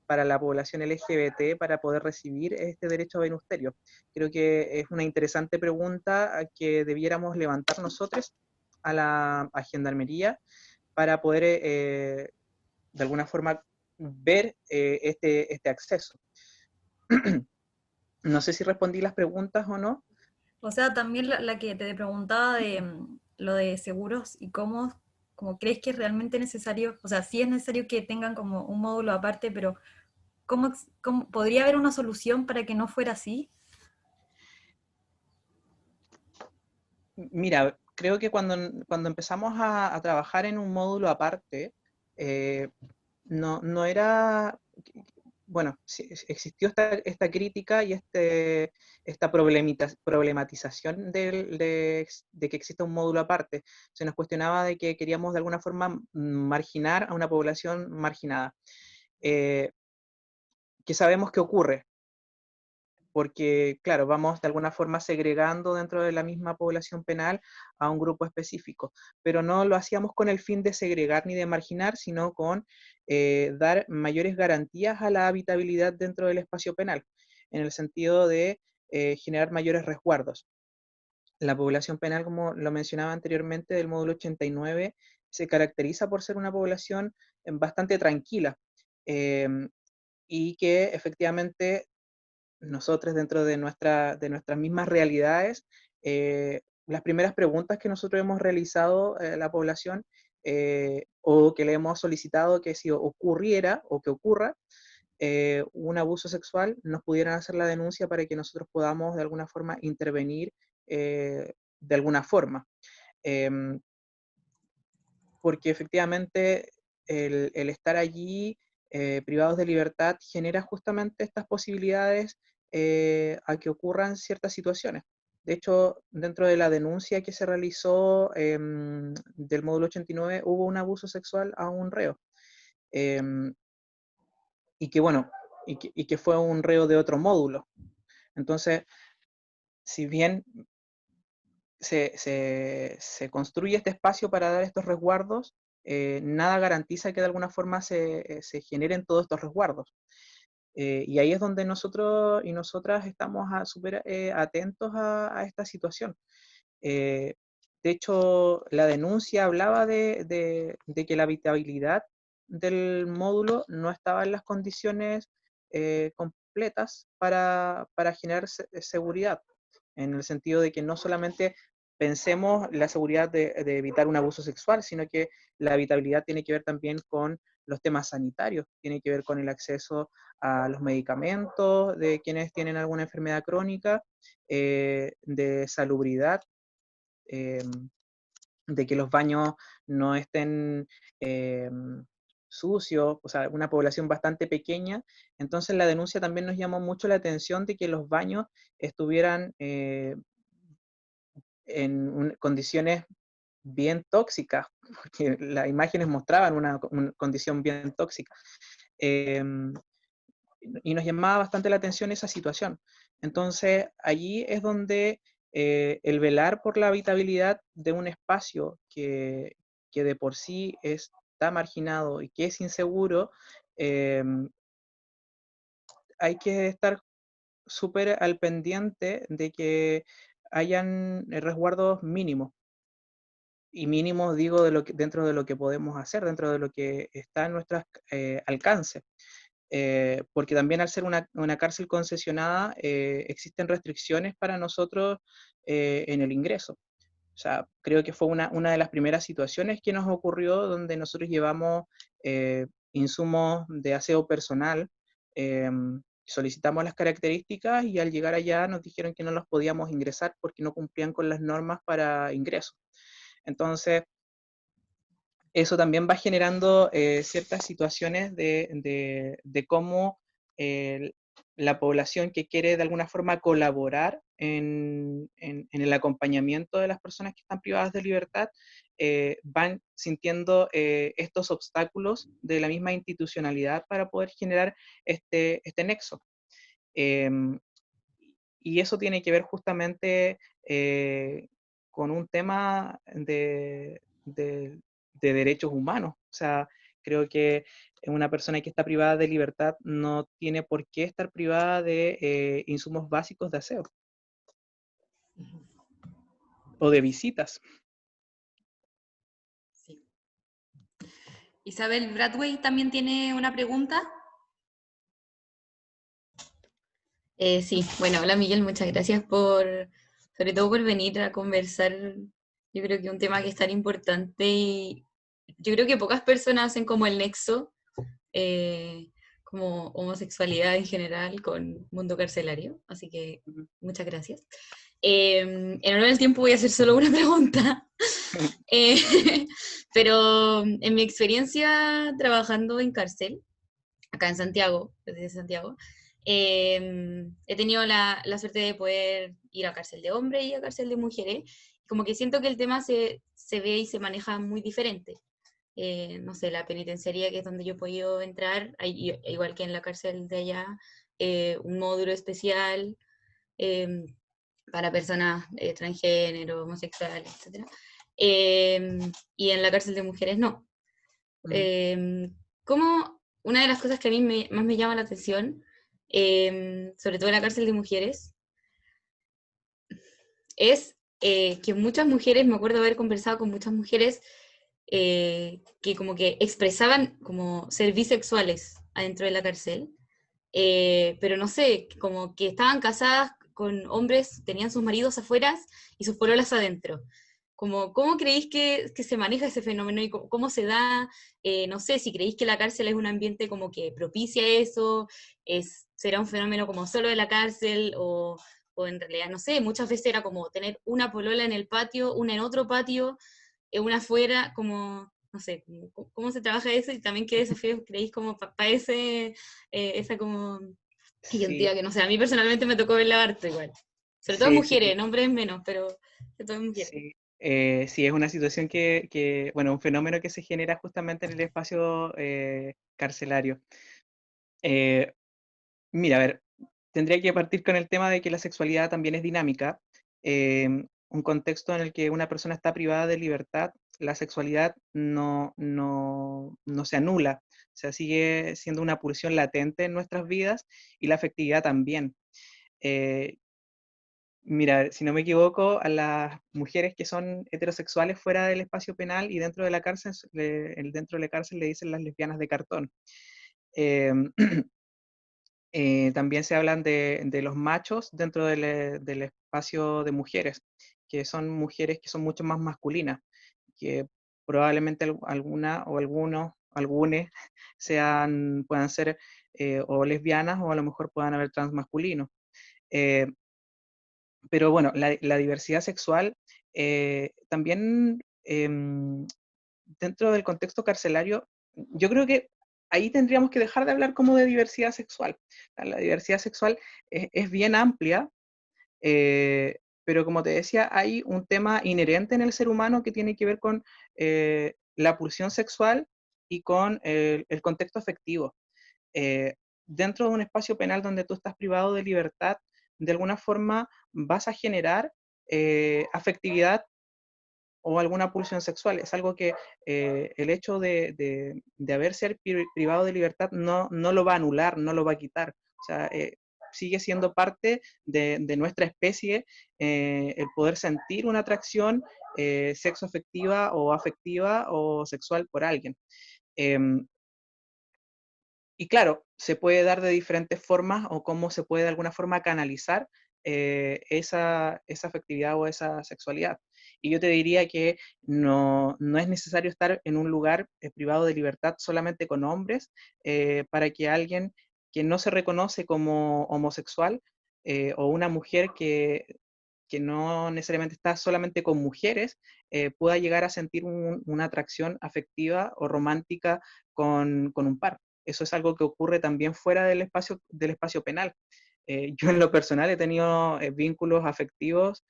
para la población LGBT para poder recibir este derecho a benusterio. Creo que es una interesante pregunta que debiéramos levantar nosotros a Gendarmería para poder de alguna forma ver este acceso. No sé si respondí las preguntas o no. O sea, también la que te preguntaba de lo de seguros y cómo, como crees que es realmente necesario, o sea, sí es necesario que tengan como un módulo aparte, pero ¿cómo podría haber una solución para que no fuera así? Mira, creo que cuando empezamos a trabajar en un módulo aparte, eh, no era, bueno, sí, existió esta crítica y esta problematización de que exista un módulo aparte. Se nos cuestionaba de que queríamos de alguna forma marginar a una población marginada. Eh, ¿Qué sabemos que ocurre? Porque, claro, vamos de alguna forma segregando dentro de la misma población penal a un grupo específico, pero no lo hacíamos con el fin de segregar ni de marginar, sino con dar mayores garantías a la habitabilidad dentro del espacio penal, en el sentido de generar mayores resguardos. La población penal, como lo mencionaba anteriormente, del módulo 89, se caracteriza por ser una población bastante tranquila, y que efectivamente nosotros dentro de nuestras mismas realidades, las primeras preguntas que nosotros hemos realizado a la población, o que le hemos solicitado que si ocurriera o que ocurra un abuso sexual, nos pudieran hacer la denuncia para que nosotros podamos de alguna forma intervenir de alguna forma. Em, Porque efectivamente el estar allí privados de libertad genera justamente estas posibilidades a que ocurran ciertas situaciones. De hecho, dentro de la denuncia que se realizó del módulo 89, hubo un abuso sexual a un reo. em, y que bueno, y que fue un reo de otro módulo. Entonces, si bien se construye este espacio para dar estos resguardos, nada garantiza que de alguna forma se generen todos estos resguardos. Y ahí es donde nosotros y nosotras estamos súper atentos a esta situación. Eh, de hecho, la denuncia hablaba de que la habitabilidad del módulo no estaba en las condiciones completas para generar seguridad, en el sentido de que no solamente pensemos la seguridad de evitar un abuso sexual, sino que la habitabilidad tiene que ver también con los temas sanitarios, tiene que ver con el acceso a los medicamentos de quienes tienen alguna enfermedad crónica, de salubridad, eh, de que los baños no estén sucios, o sea, una población bastante pequeña. Entonces la denuncia también nos llamó mucho la atención de que los baños estuvieran en condiciones bien tóxicas, porque las imágenes mostraban una condición bien tóxica. Eh, y nos llamaba bastante la atención esa situación. Entonces, allí es donde el velar por la habitabilidad de un espacio que de por sí está marginado y que es inseguro, eh, hay que estar súper al pendiente de que hayan resguardos mínimos. Y mínimos, digo, dentro de lo que podemos hacer, dentro de lo que está en nuestro alcance. Porque también al ser una cárcel concesionada, existen restricciones para nosotros en el ingreso. O sea, creo que fue una de las primeras situaciones que nos ocurrió donde nosotros llevamos insumos de aseo personal, solicitamos las características y al llegar allá nos dijeron que no los podíamos ingresar porque no cumplían con las normas para ingreso. Entonces, eso también va generando ciertas situaciones de cómo eh, la población que quiere de alguna forma colaborar en el acompañamiento de las personas que están privadas de libertad, van sintiendo estos obstáculos de la misma institucionalidad para poder generar este nexo. Em, y eso tiene que ver justamente con un tema de derechos humanos. O sea, creo que una persona que está privada de libertad no tiene por qué estar privada de insumos básicos de aseo o de visitas. Sí. Isabel Bradway también tiene una pregunta. Sí, bueno, hola Miguel, muchas gracias sobre todo por venir a conversar. Yo creo que un tema que es tan importante y yo creo que pocas personas hacen como el nexo, como homosexualidad en general con mundo carcelario, así que muchas gracias. En honor al tiempo voy a hacer solo una pregunta, Eh, pero en mi experiencia trabajando en cárcel, acá en Santiago, desde Santiago, he tenido la suerte de poder ir a cárcel de hombres y a cárcel de mujeres. Como que siento que el tema se ve y se maneja muy diferente. No sé, la penitenciaría, que es donde yo he podido entrar, igual que en la cárcel de allá, un módulo especial eh, para personas transgénero, homosexuales, etc. Y en la cárcel de mujeres no. Como una de las cosas que a mí más me llama la atención, sobre todo en la cárcel de mujeres, es que muchas mujeres, me acuerdo haber conversado con muchas mujeres que como que expresaban como ser bisexuales adentro de la cárcel, pero no sé, como que estaban casadas con hombres, tenían sus maridos afuera y sus pololas adentro. Como, ¿cómo creéis que se maneja ese fenómeno y cómo se da? No sé, si creéis que la cárcel es un ambiente como que propicia eso, será un fenómeno como solo de la cárcel, o en realidad, no sé, muchas veces era como tener una polola en el patio, una en otro patio, una afuera, como, no sé, cómo se trabaja eso y también qué desafíos creéis como para esa como Sí, identidad que no sé, a mí personalmente me tocó verla harto igual. Sobre todo en sí, mujeres, sí, en hombres menos, pero sobre todo en mujeres. sí. Sí, es una situación bueno, un fenómeno que se genera justamente en el espacio carcelario. Eh, Mira, a ver, tendría que partir con el tema de que la sexualidad también es dinámica. Un contexto en el que una persona está privada de libertad, la sexualidad no se anula, o sea, sigue siendo una pulsión latente en nuestras vidas y la afectividad también. Eh, Mira, si no me equivoco, a las mujeres que son heterosexuales fuera del espacio penal y dentro de la cárcel, dentro de la cárcel le dicen las lesbianas de cartón. Eh, También se hablan de los machos dentro del espacio de mujeres, que son mujeres que son mucho más masculinas, que probablemente alguna o algunos puedan ser o lesbianas o a lo mejor puedan haber transmasculinos. Eh, pero bueno, la diversidad sexual también dentro del contexto carcelario, yo creo que ahí tendríamos que dejar de hablar como de diversidad sexual. La diversidad sexual es bien amplia, pero como te decía, hay un tema inherente en el ser humano que tiene que ver con la pulsión sexual y con el contexto afectivo. Eh, Dentro de un espacio penal donde tú estás privado de libertad, de alguna forma vas a generar afectividad o alguna pulsión sexual. Es algo que el hecho de haber ser privado de libertad no lo va a anular, no lo va a quitar. O sea, sigue siendo parte de nuestra especie el poder sentir una atracción sexoafectiva o afectiva o sexual por alguien. Em, y claro, se puede dar de diferentes formas o cómo se puede de alguna forma canalizar esa afectividad o esa sexualidad. Y yo te diría que no es necesario estar en un lugar privado de libertad solamente con hombres para que alguien que no se reconoce como homosexual o una mujer que no necesariamente está solamente con mujeres, pueda llegar a sentir una atracción afectiva o romántica con un par. Eso es algo que ocurre también fuera del espacio penal. Yo en lo personal he tenido vínculos afectivos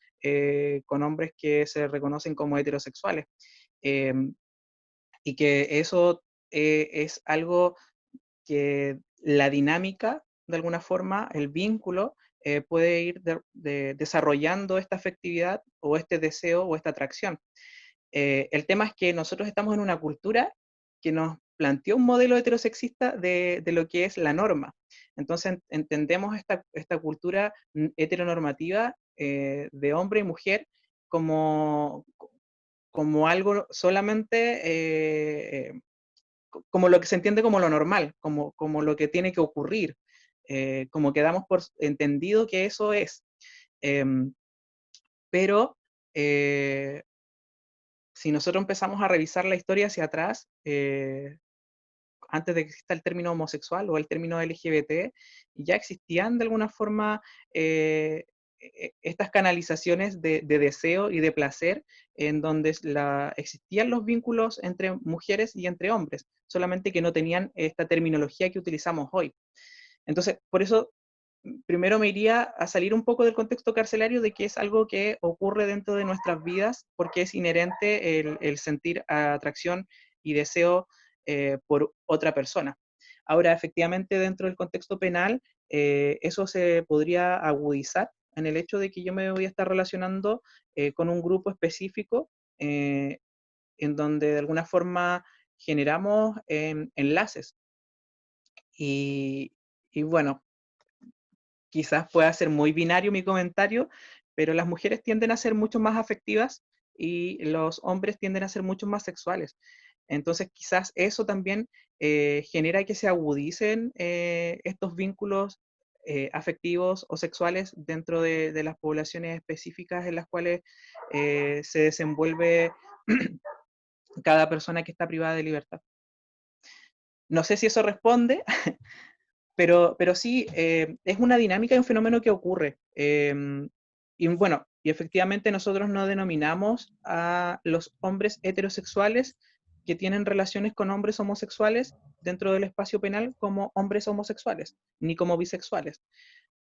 con hombres que se reconocen como heterosexuales eh, y que eso es algo que la dinámica, de alguna forma, el vínculo, puede ir desarrollando esta afectividad o este deseo o esta atracción. El tema es que nosotros estamos en una cultura que nos planteó un modelo heterosexista de lo que es la norma. Entonces entendemos esta cultura heteronormativa de hombre y mujer como, como algo solamente como lo que se entiende como lo normal, como lo que tiene que ocurrir, como que damos por entendido que eso es. Em, pero si nosotros empezamos a revisar la historia hacia atrás, antes de que exista el término homosexual o el término LGBT, ya existían de alguna forma estas canalizaciones de deseo y de placer en donde existían los vínculos entre mujeres y entre hombres, solamente que no tenían esta terminología que utilizamos hoy. Entonces, por eso, primero me iría a salir un poco del contexto carcelario de que es algo que ocurre dentro de nuestras vidas porque es inherente el sentir atracción y deseo por otra persona. Ahora, efectivamente, dentro del contexto penal, eso se podría agudizar en el hecho de que yo me voy a estar relacionando con un grupo específico eh, en donde de alguna forma generamos enlaces. Y, y bueno, quizás pueda ser muy binario mi comentario, pero las mujeres tienden a ser mucho más afectivas y los hombres tienden a ser mucho más sexuales. Entonces quizás eso también genera que se agudicen estos vínculos afectivos o sexuales dentro de las poblaciones específicas en las cuales se desenvuelve cada persona que está privada de libertad. No sé si eso responde, pero sí, es una dinámica y un fenómeno que ocurre. Y bueno, y efectivamente nosotros no denominamos a los hombres heterosexuales que tienen relaciones con hombres homosexuales dentro del espacio penal como hombres homosexuales, ni como bisexuales.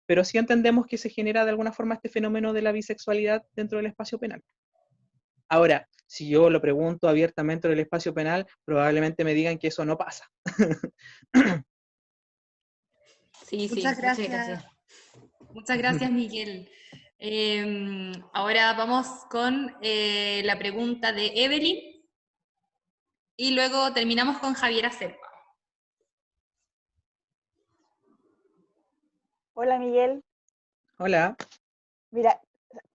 Pero sí entendemos que se genera de alguna forma este fenómeno de la bisexualidad dentro del espacio penal. Ahora, si yo lo pregunto abiertamente en el espacio penal, probablemente me digan que eso no pasa. Sí, Muchas muchas gracias. gracias. Muchas gracias, Miguel. Ahora vamos con la pregunta de Evelyn y luego terminamos con Javiera Serpa. Hola Miguel, Hola. mira,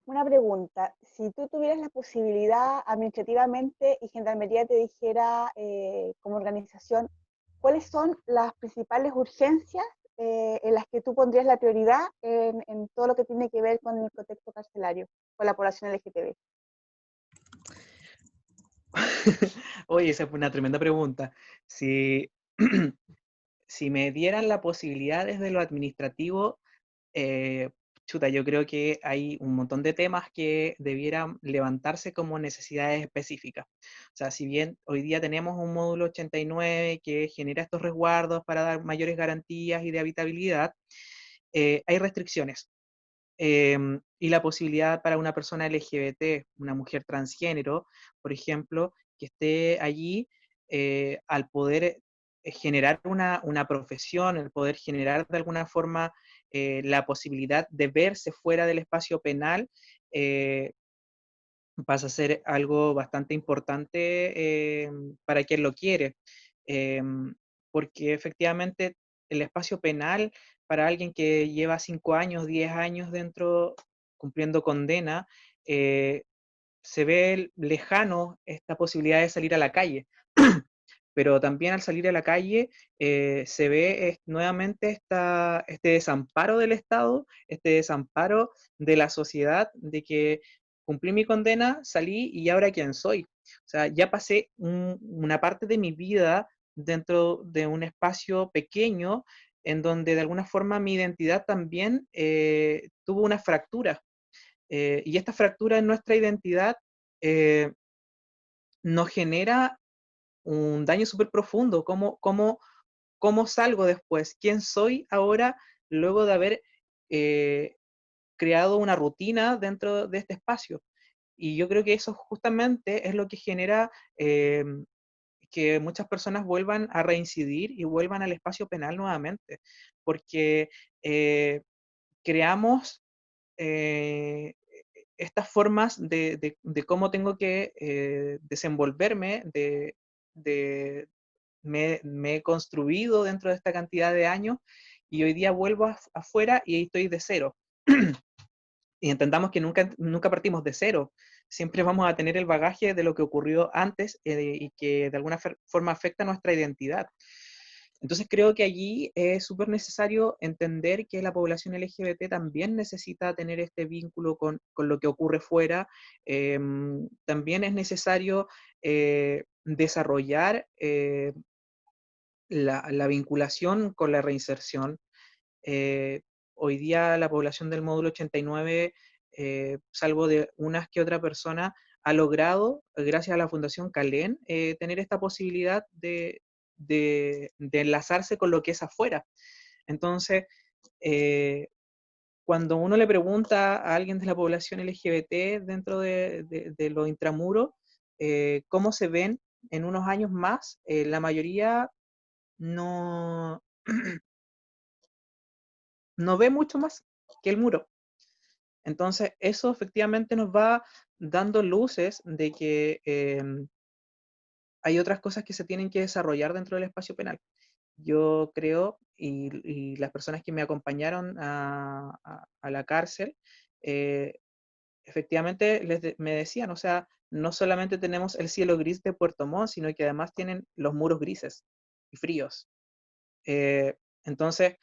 una pregunta. Si tú tuvieras la posibilidad administrativamente y Gendarmería te dijera como organización, ¿cuáles son las principales urgencias en las que tú pondrías la prioridad en todo lo que tiene que ver con el contexto carcelario, con la población LGTB? Oye, esa fue una tremenda pregunta. Si, si me dieran la posibilidad desde lo administrativo, chuta, yo creo que hay un montón de temas que debieran levantarse como necesidades específicas. O sea, si bien hoy día tenemos un módulo 89 que genera estos resguardos para dar mayores garantías y de habitabilidad, hay restricciones. Y la posibilidad para una persona LGBT, una mujer transgénero, por ejemplo, que esté allí al poder generar una profesión, el poder generar de alguna forma la posibilidad de verse fuera del espacio penal, pasa a ser algo bastante importante para quien lo quiere. Porque efectivamente el espacio penal para alguien que lleva 5 años, 10 años dentro cumpliendo condena, se ve lejano esta posibilidad de salir a la calle. Pero también al salir a la calle se ve nuevamente este desamparo del Estado, este desamparo de la sociedad, de que cumplí mi condena, salí y ahora quién soy. O sea, ya pasé una parte de mi vida dentro de un espacio pequeño en donde de alguna forma mi identidad también tuvo una fractura. Y esta fractura en nuestra identidad eh, nos genera un daño súper profundo. ¿Cómo salgo después? ¿Quién soy ahora luego de haber eh, creado una rutina dentro de este espacio? Y yo creo que eso justamente es lo que genera que muchas personas vuelvan a reincidir y vuelvan al espacio penal nuevamente, porque creamos estas formas de cómo tengo que desenvolverme, me he construido dentro de esta cantidad de años y hoy día vuelvo afuera y ahí estoy de cero. Y entendamos que nunca partimos de cero, siempre vamos a tener el bagaje de lo que ocurrió antes y que de alguna forma afecta nuestra identidad. Entonces creo que allí es súper necesario entender que la población LGBT también necesita tener este vínculo con lo que ocurre fuera. También es necesario desarrollar la vinculación con la reinserción. Eh, Hoy día la población del módulo 89, salvo de unas que otra persona, ha logrado, gracias a la Fundación Calén, tener esta posibilidad de enlazarse con lo que es afuera. Entonces, cuando uno le pregunta a alguien de la población LGBT dentro de lo intramuro, cómo se ven en unos años más, la mayoría no, no ve mucho más que el muro. Entonces, eso efectivamente nos va dando luces de que hay otras cosas que se tienen que desarrollar dentro del espacio penal. Yo creo, y las personas que me acompañaron a la cárcel, efectivamente me decían, o sea, no solamente tenemos el cielo gris de Puerto Montt, sino que además tienen los muros grises y fríos. Entonces,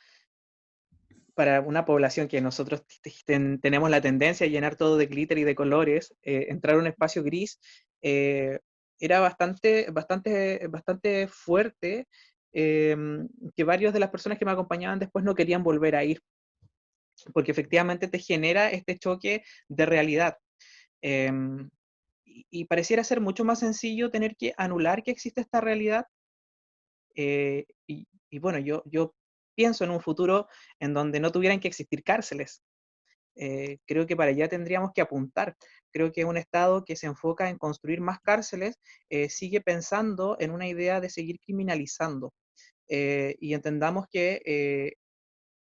para una población que nosotros tenemos la tendencia a llenar todo de glitter y de colores, entrar a un espacio gris era bastante fuerte, que varias de las personas que me acompañaban después no querían volver a ir, porque efectivamente te genera este choque de realidad. Y pareciera ser mucho más sencillo tener que anular que existe esta realidad. Y bueno, yo pienso en un futuro en donde no tuvieran que existir cárceles. Creo que para allá tendríamos que apuntar. Creo que un Estado que se enfoca en construir más cárceles sigue pensando en una idea de seguir criminalizando. Y entendamos que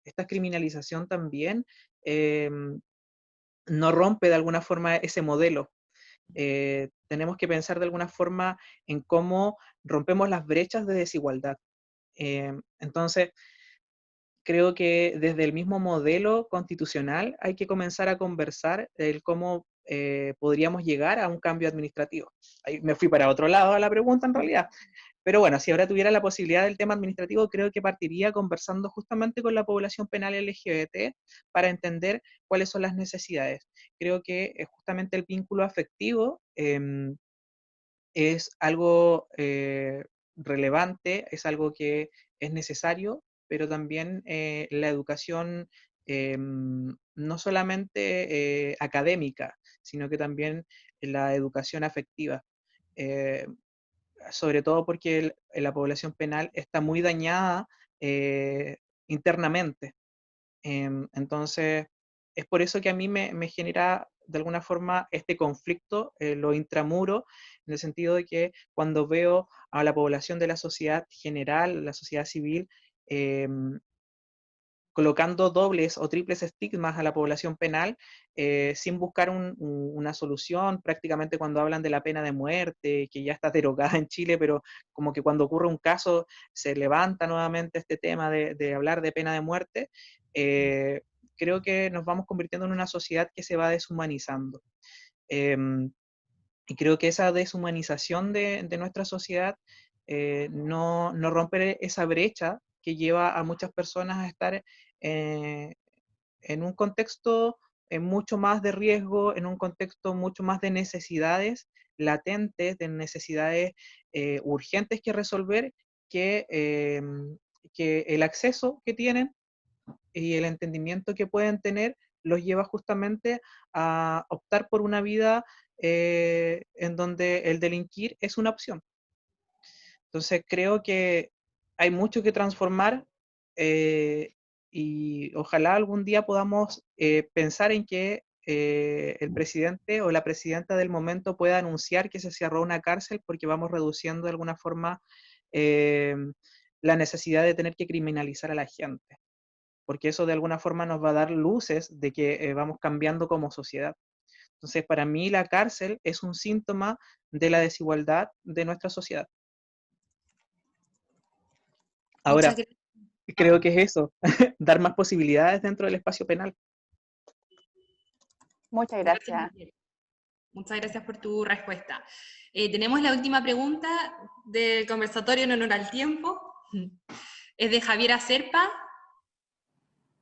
esta criminalización también no rompe de alguna forma ese modelo. Tenemos que pensar de alguna forma en cómo rompemos las brechas de desigualdad. Entonces, creo que desde el mismo modelo constitucional hay que comenzar a conversar el cómo podríamos llegar a un cambio administrativo. Ahí me fui para otro lado a la pregunta en realidad. Pero bueno, si ahora tuviera la posibilidad del tema administrativo, creo que partiría conversando justamente con la población penal LGBT para entender cuáles son las necesidades. Creo que justamente el vínculo afectivo es algo relevante, es algo que es necesario, pero también la educación no solamente académica, sino que también la educación afectiva. Eh, Sobre todo porque la población penal está muy dañada internamente. Entonces, es por eso que a mí me genera de alguna forma este conflicto, lo intramuro, en el sentido de que cuando veo a la población de la sociedad general, la sociedad civil, colocando dobles o triples estigmas a la población penal sin buscar una solución, prácticamente cuando hablan de la pena de muerte, que ya está derogada en Chile, pero como que cuando ocurre un caso se levanta nuevamente este tema de hablar de pena de muerte, eh, creo que nos vamos convirtiendo en una sociedad que se va deshumanizando. Y creo que esa deshumanización de nuestra sociedad no rompe esa brecha que lleva a muchas personas a estar eh, en un contexto mucho más de riesgo, en un contexto mucho más de necesidades latentes, de necesidades urgentes que resolver, que el acceso que tienen y el entendimiento que pueden tener los lleva justamente a optar por una vida en donde el delinquir es una opción. Entonces creo que hay mucho que transformar y ojalá algún día podamos pensar en que el presidente o la presidenta del momento pueda anunciar que se cerró una cárcel porque vamos reduciendo de alguna forma eh, la necesidad de tener que criminalizar a la gente, porque eso de alguna forma nos va a dar luces de que vamos cambiando como sociedad. Entonces, para mí la cárcel es un síntoma de la desigualdad de nuestra sociedad. Muchas Ahora, gracias. creo que es eso, dar más posibilidades dentro del espacio penal. Muchas Gracias, gracias. Miguel. Muchas gracias por tu respuesta. Tenemos la última pregunta del conversatorio en honor al tiempo. Es de Javiera Serpa.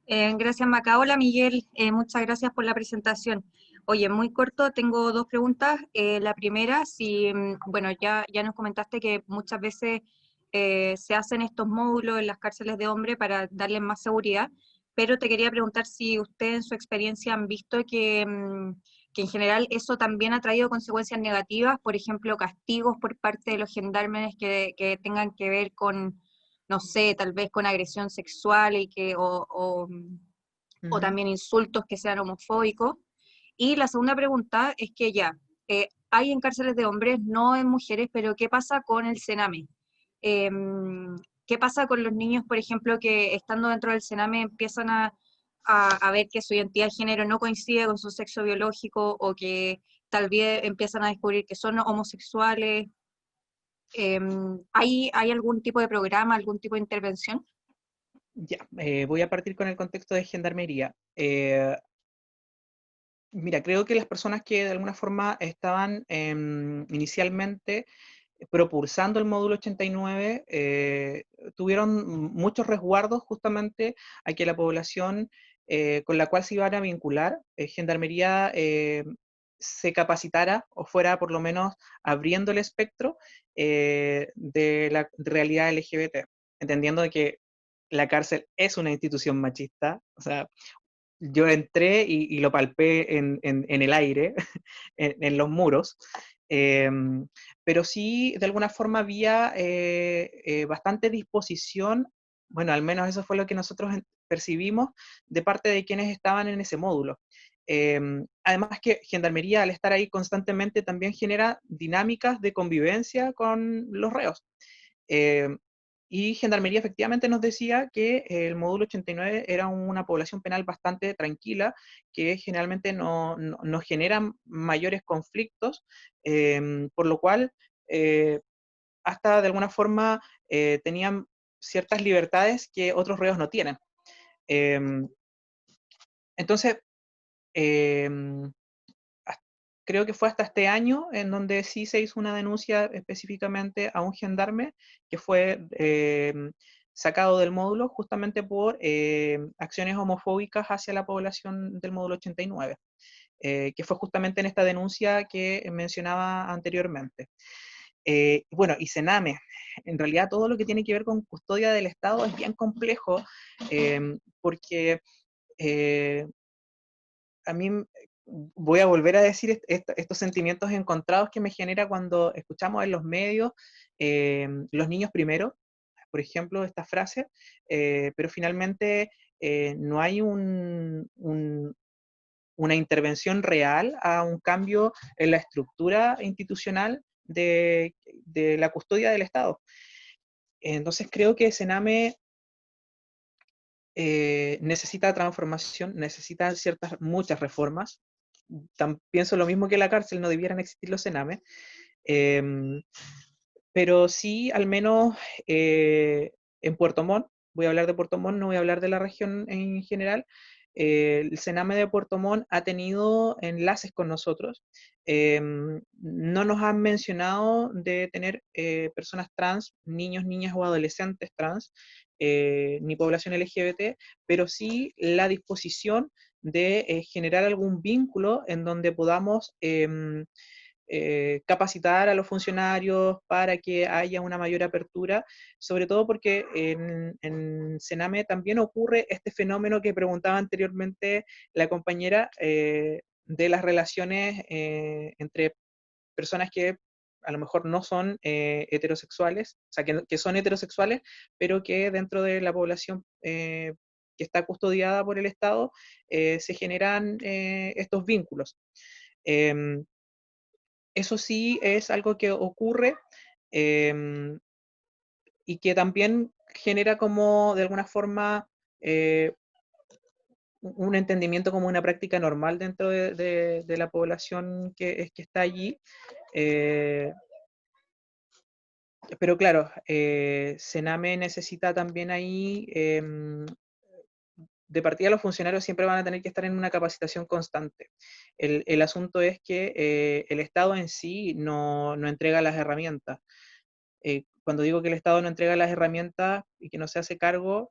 Gracias, Maca. Hola, Miguel. Muchas gracias por la presentación. Oye, muy corto, tengo dos preguntas. La primera, si, bueno, ya nos comentaste que muchas veces se hacen estos módulos en las cárceles de hombres para darles más seguridad, pero te quería preguntar si usted en su experiencia han visto que en general eso también ha traído consecuencias negativas, por ejemplo, castigos por parte de los gendarmes que tengan que ver con, no sé, tal vez con agresión sexual y o también insultos que sean homofóbicos. Y la segunda pregunta es que ya, hay en cárceles de hombres, no en mujeres, pero ¿qué pasa con el Sename? ¿Qué pasa con los niños, por ejemplo, que estando dentro del Sename empiezan a ver que su identidad de género no coincide con su sexo biológico o que tal vez empiezan a descubrir que son homosexuales? ¿Hay algún tipo de programa, algún tipo de intervención? Ya, voy a partir con el contexto de gendarmería. Mira, creo que las personas que de alguna forma estaban inicialmente propulsando el módulo 89 tuvieron muchos resguardos justamente a que la población con la cual se iban a vincular, Gendarmería, se capacitara o fuera por lo menos abriendo el espectro de la realidad LGBT, entendiendo de que la cárcel es una institución machista. O sea, yo entré y lo palpé en el aire, en los muros, pero sí, de alguna forma había bastante disposición, bueno, al menos eso fue lo que nosotros percibimos de parte de quienes estaban en ese módulo. Además que Gendarmería, al estar ahí constantemente, también genera dinámicas de convivencia con los reos. Eh, y Gendarmería efectivamente nos decía que el módulo 89 era una población penal bastante tranquila, que generalmente no genera mayores conflictos, por lo cual hasta de alguna forma tenían ciertas libertades que otros reos no tienen. Em, entonces, em, creo que fue hasta este año en donde sí se hizo una denuncia específicamente a un gendarme que fue sacado del módulo justamente por acciones homofóbicas hacia la población del módulo 89, que fue justamente en esta denuncia que mencionaba anteriormente. Bueno, y Sename, en realidad todo lo que tiene que ver con custodia del Estado es bien complejo, porque eh, a mí voy a volver a decir estos sentimientos encontrados que me genera cuando escuchamos en los medios los niños primero, por ejemplo, esta frase, pero finalmente no hay una intervención real a un cambio en la estructura institucional de la custodia del Estado. Entonces creo que Sename necesita transformación, necesita muchas reformas. Pienso lo mismo que la cárcel, no debieran existir los cenames, pero sí, al menos en Puerto Montt, voy a hablar de Puerto Montt, no voy a hablar de la región en general. El Sename de Puerto Montt ha tenido enlaces con nosotros. No nos han mencionado de tener personas trans, niños, niñas o adolescentes trans, ni población LGBT, pero sí la disposición de generar algún vínculo en donde podamos capacitar a los funcionarios para que haya una mayor apertura, sobre todo porque en Sename también ocurre este fenómeno que preguntaba anteriormente la compañera de las relaciones entre personas que a lo mejor no son heterosexuales, o sea, que son heterosexuales, pero que dentro de la población que está custodiada por el Estado se generan estos vínculos. Eh, Eso sí es algo que ocurre em, y que también genera como de alguna forma eh, un entendimiento como una práctica normal dentro de la población que está allí. Eh, pero claro, Sename necesita también ahí, de partida los funcionarios siempre van a tener que estar en una capacitación constante. El asunto es que el Estado en sí no entrega las herramientas. Cuando digo que el Estado no entrega las herramientas y que no se hace cargo,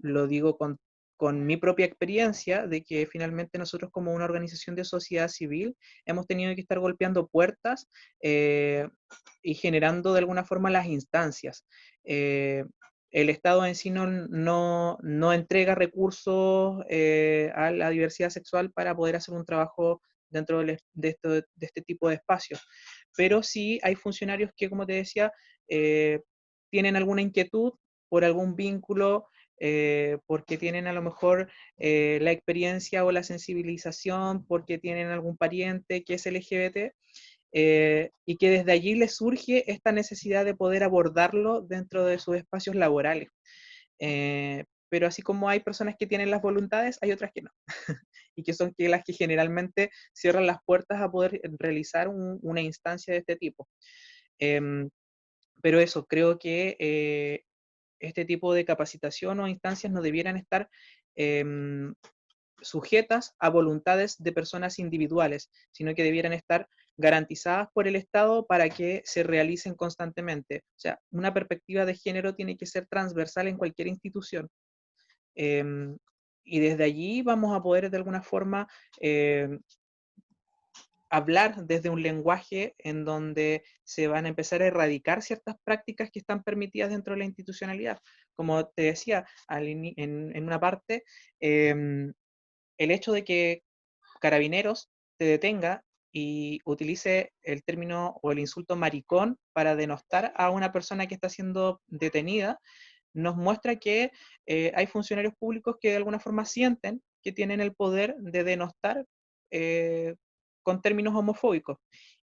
lo digo con mi propia experiencia de que finalmente nosotros como una organización de sociedad civil hemos tenido que estar golpeando puertas y generando de alguna forma las instancias. El Estado en sí no entrega recursos a la diversidad sexual para poder hacer un trabajo dentro de este tipo de espacios. Pero sí hay funcionarios que, como te decía, eh, tienen alguna inquietud por algún vínculo, porque tienen a lo mejor la experiencia o la sensibilización, porque tienen algún pariente que es LGBT, y que desde allí les surge esta necesidad de poder abordarlo dentro de sus espacios laborales. Pero así como hay personas que tienen las voluntades, hay otras que no, y que son las que generalmente cierran las puertas a poder realizar una instancia de este tipo. Em, pero eso, creo que este tipo de capacitación o instancias no debieran estar eh, sujetas a voluntades de personas individuales, sino que debieran estar garantizadas por el Estado para que se realicen constantemente. O sea, una perspectiva de género tiene que ser transversal en cualquier institución. Y desde allí vamos a poder de alguna forma hablar desde un lenguaje en donde se van a empezar a erradicar ciertas prácticas que están permitidas dentro de la institucionalidad. Como te decía en una parte, el hecho de que Carabineros te detenga y utilice el término o el insulto maricón para denostar a una persona que está siendo detenida, nos muestra que hay funcionarios públicos que de alguna forma sienten que tienen el poder de denostar con términos homofóbicos,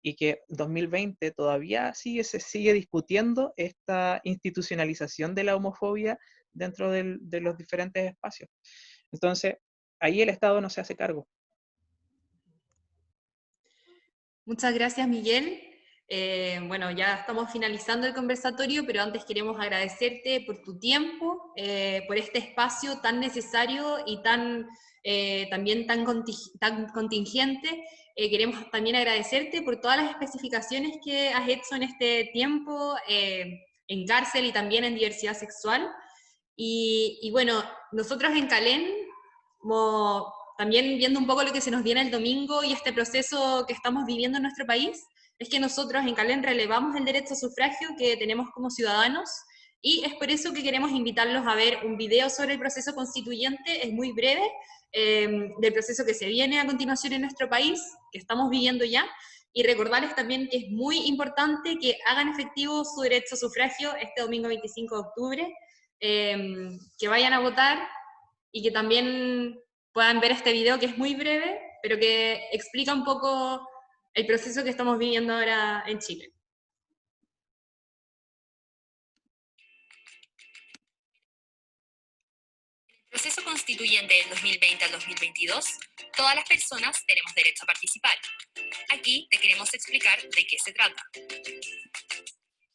y que 2020 todavía se sigue discutiendo esta institucionalización de la homofobia dentro de los diferentes espacios. Entonces, ahí el Estado no se hace cargo. Muchas gracias, Miguel. Bueno, ya estamos finalizando el conversatorio, pero antes queremos agradecerte por tu tiempo, por este espacio tan necesario y también tan contingente. Queremos también agradecerte por todas las especificaciones que has hecho en este tiempo en cárcel y también en diversidad sexual. Y bueno, nosotros en Calén, también viendo un poco lo que se nos viene el domingo y este proceso que estamos viviendo en nuestro país, es que nosotros en Calén relevamos el derecho a sufragio que tenemos como ciudadanos, y es por eso que queremos invitarlos a ver un video sobre el proceso constituyente, es muy breve, del proceso que se viene a continuación en nuestro país, que estamos viviendo ya, y recordarles también que es muy importante que hagan efectivo su derecho a sufragio este domingo 25 de octubre, que vayan a votar y que también puedan ver este video que es muy breve, pero que explica un poco el proceso que estamos viviendo ahora en Chile. En el proceso constituyente del 2020 al 2022, todas las personas tenemos derecho a participar. Aquí te queremos explicar de qué se trata.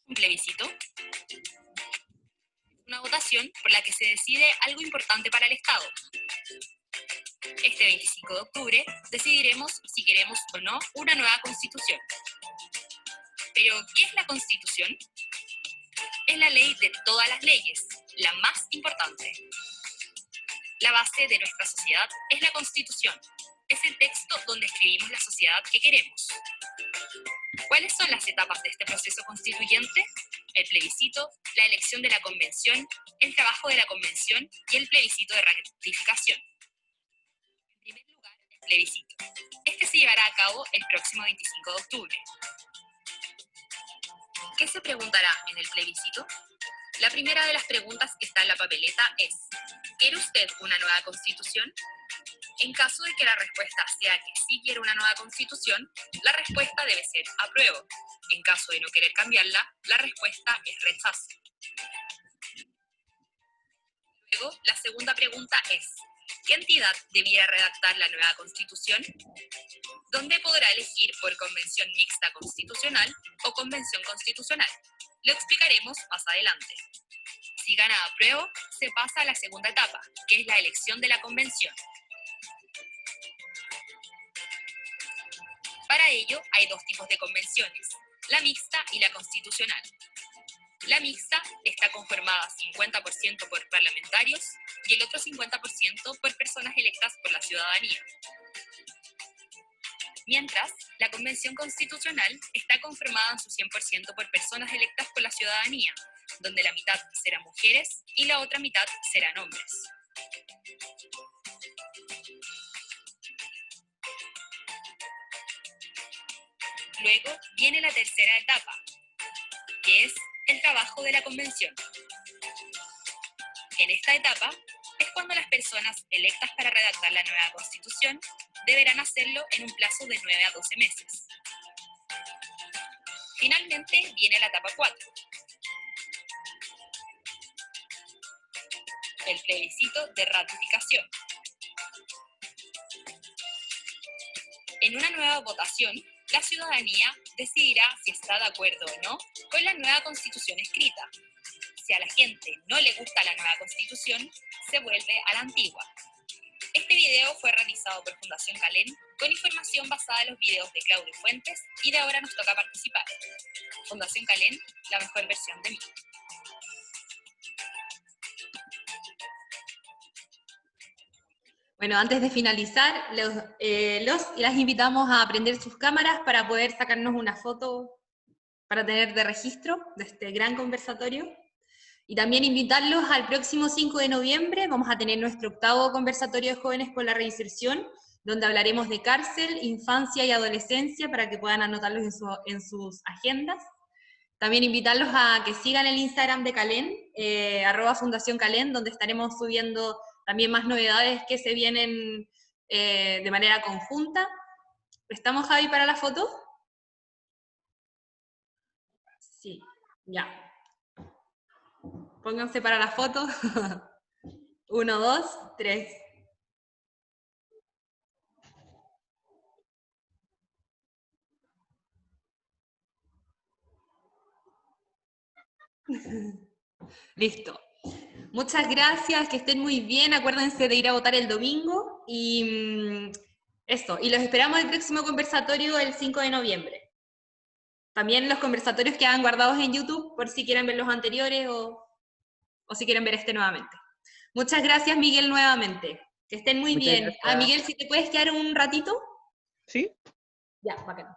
Un plebiscito. Una votación por la que se decide algo importante para el Estado. Este 25 de octubre decidiremos si queremos o no una nueva constitución. Pero, ¿qué es la constitución? Es la ley de todas las leyes, la más importante. La base de nuestra sociedad es la constitución. Es el texto donde escribimos la sociedad que queremos. ¿Cuáles son las etapas de este proceso constituyente? El plebiscito, la elección de la convención, el trabajo de la convención y el plebiscito de ratificación. En primer lugar, el plebiscito. Este se llevará a cabo el próximo 25 de octubre. ¿Qué se preguntará en el plebiscito? La primera de las preguntas que está en la papeleta es: ¿quiere usted una nueva constitución? En caso de que la respuesta sea que sí quiere una nueva constitución, la respuesta debe ser apruebo. En caso de no querer cambiarla, la respuesta es rechazo. Luego, la segunda pregunta es: ¿qué entidad debiera redactar la nueva constitución? ¿Dónde podrá elegir por convención mixta constitucional o convención constitucional? Lo explicaremos más adelante. Si gana apruebo, se pasa a la segunda etapa, que es la elección de la convención. Para ello, hay dos tipos de convenciones, la mixta y la constitucional. La mixta está conformada 50% por parlamentarios y el otro 50% por personas electas por la ciudadanía. Mientras, la convención constitucional está conformada en su 100% por personas electas por la ciudadanía, donde la mitad serán mujeres y la otra mitad serán hombres. Luego viene la tercera etapa, que es el trabajo de la convención. En esta etapa es cuando las personas electas para redactar la nueva constitución deberán hacerlo en un plazo de 9 a 12 meses. Finalmente viene la etapa 4, el plebiscito de ratificación. En una nueva votación, la ciudadanía decidirá si está de acuerdo o no con la nueva constitución escrita. Si a la gente no le gusta la nueva constitución, se vuelve a la antigua. Este video fue realizado por Fundación Calén, con información basada en los videos de Claudio Fuentes, y de ahora nos toca participar. Fundación Calén, la mejor versión de mí. Bueno, antes de finalizar, los y las invitamos a prender sus cámaras para poder sacarnos una foto para tener de registro de este gran conversatorio. Y también invitarlos al próximo 5 de noviembre, vamos a tener nuestro 8º conversatorio de jóvenes por la reinserción, donde hablaremos de cárcel, infancia y adolescencia, para que puedan anotarlos en sus agendas. También invitarlos a que sigan el Instagram de Calén, @Fundación Calén, donde estaremos subiendo también más novedades que se vienen de manera conjunta. ¿Estamos, Javi, para la foto? Sí, ya. Pónganse para la foto. 1, 2, 3. Listo. Muchas gracias, que estén muy bien. Acuérdense de ir a votar el domingo. Y eso, y los esperamos el próximo conversatorio el 5 de noviembre. También los conversatorios quedan guardados en YouTube por si quieren ver los anteriores o si quieren ver este nuevamente. Muchas gracias, Miguel, nuevamente. Que estén muy Muchas bien. gracias. Miguel, si te puedes quedar un ratito. ¿Sí? Ya, bacán.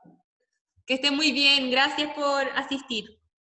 Que estén muy bien. Gracias por asistir.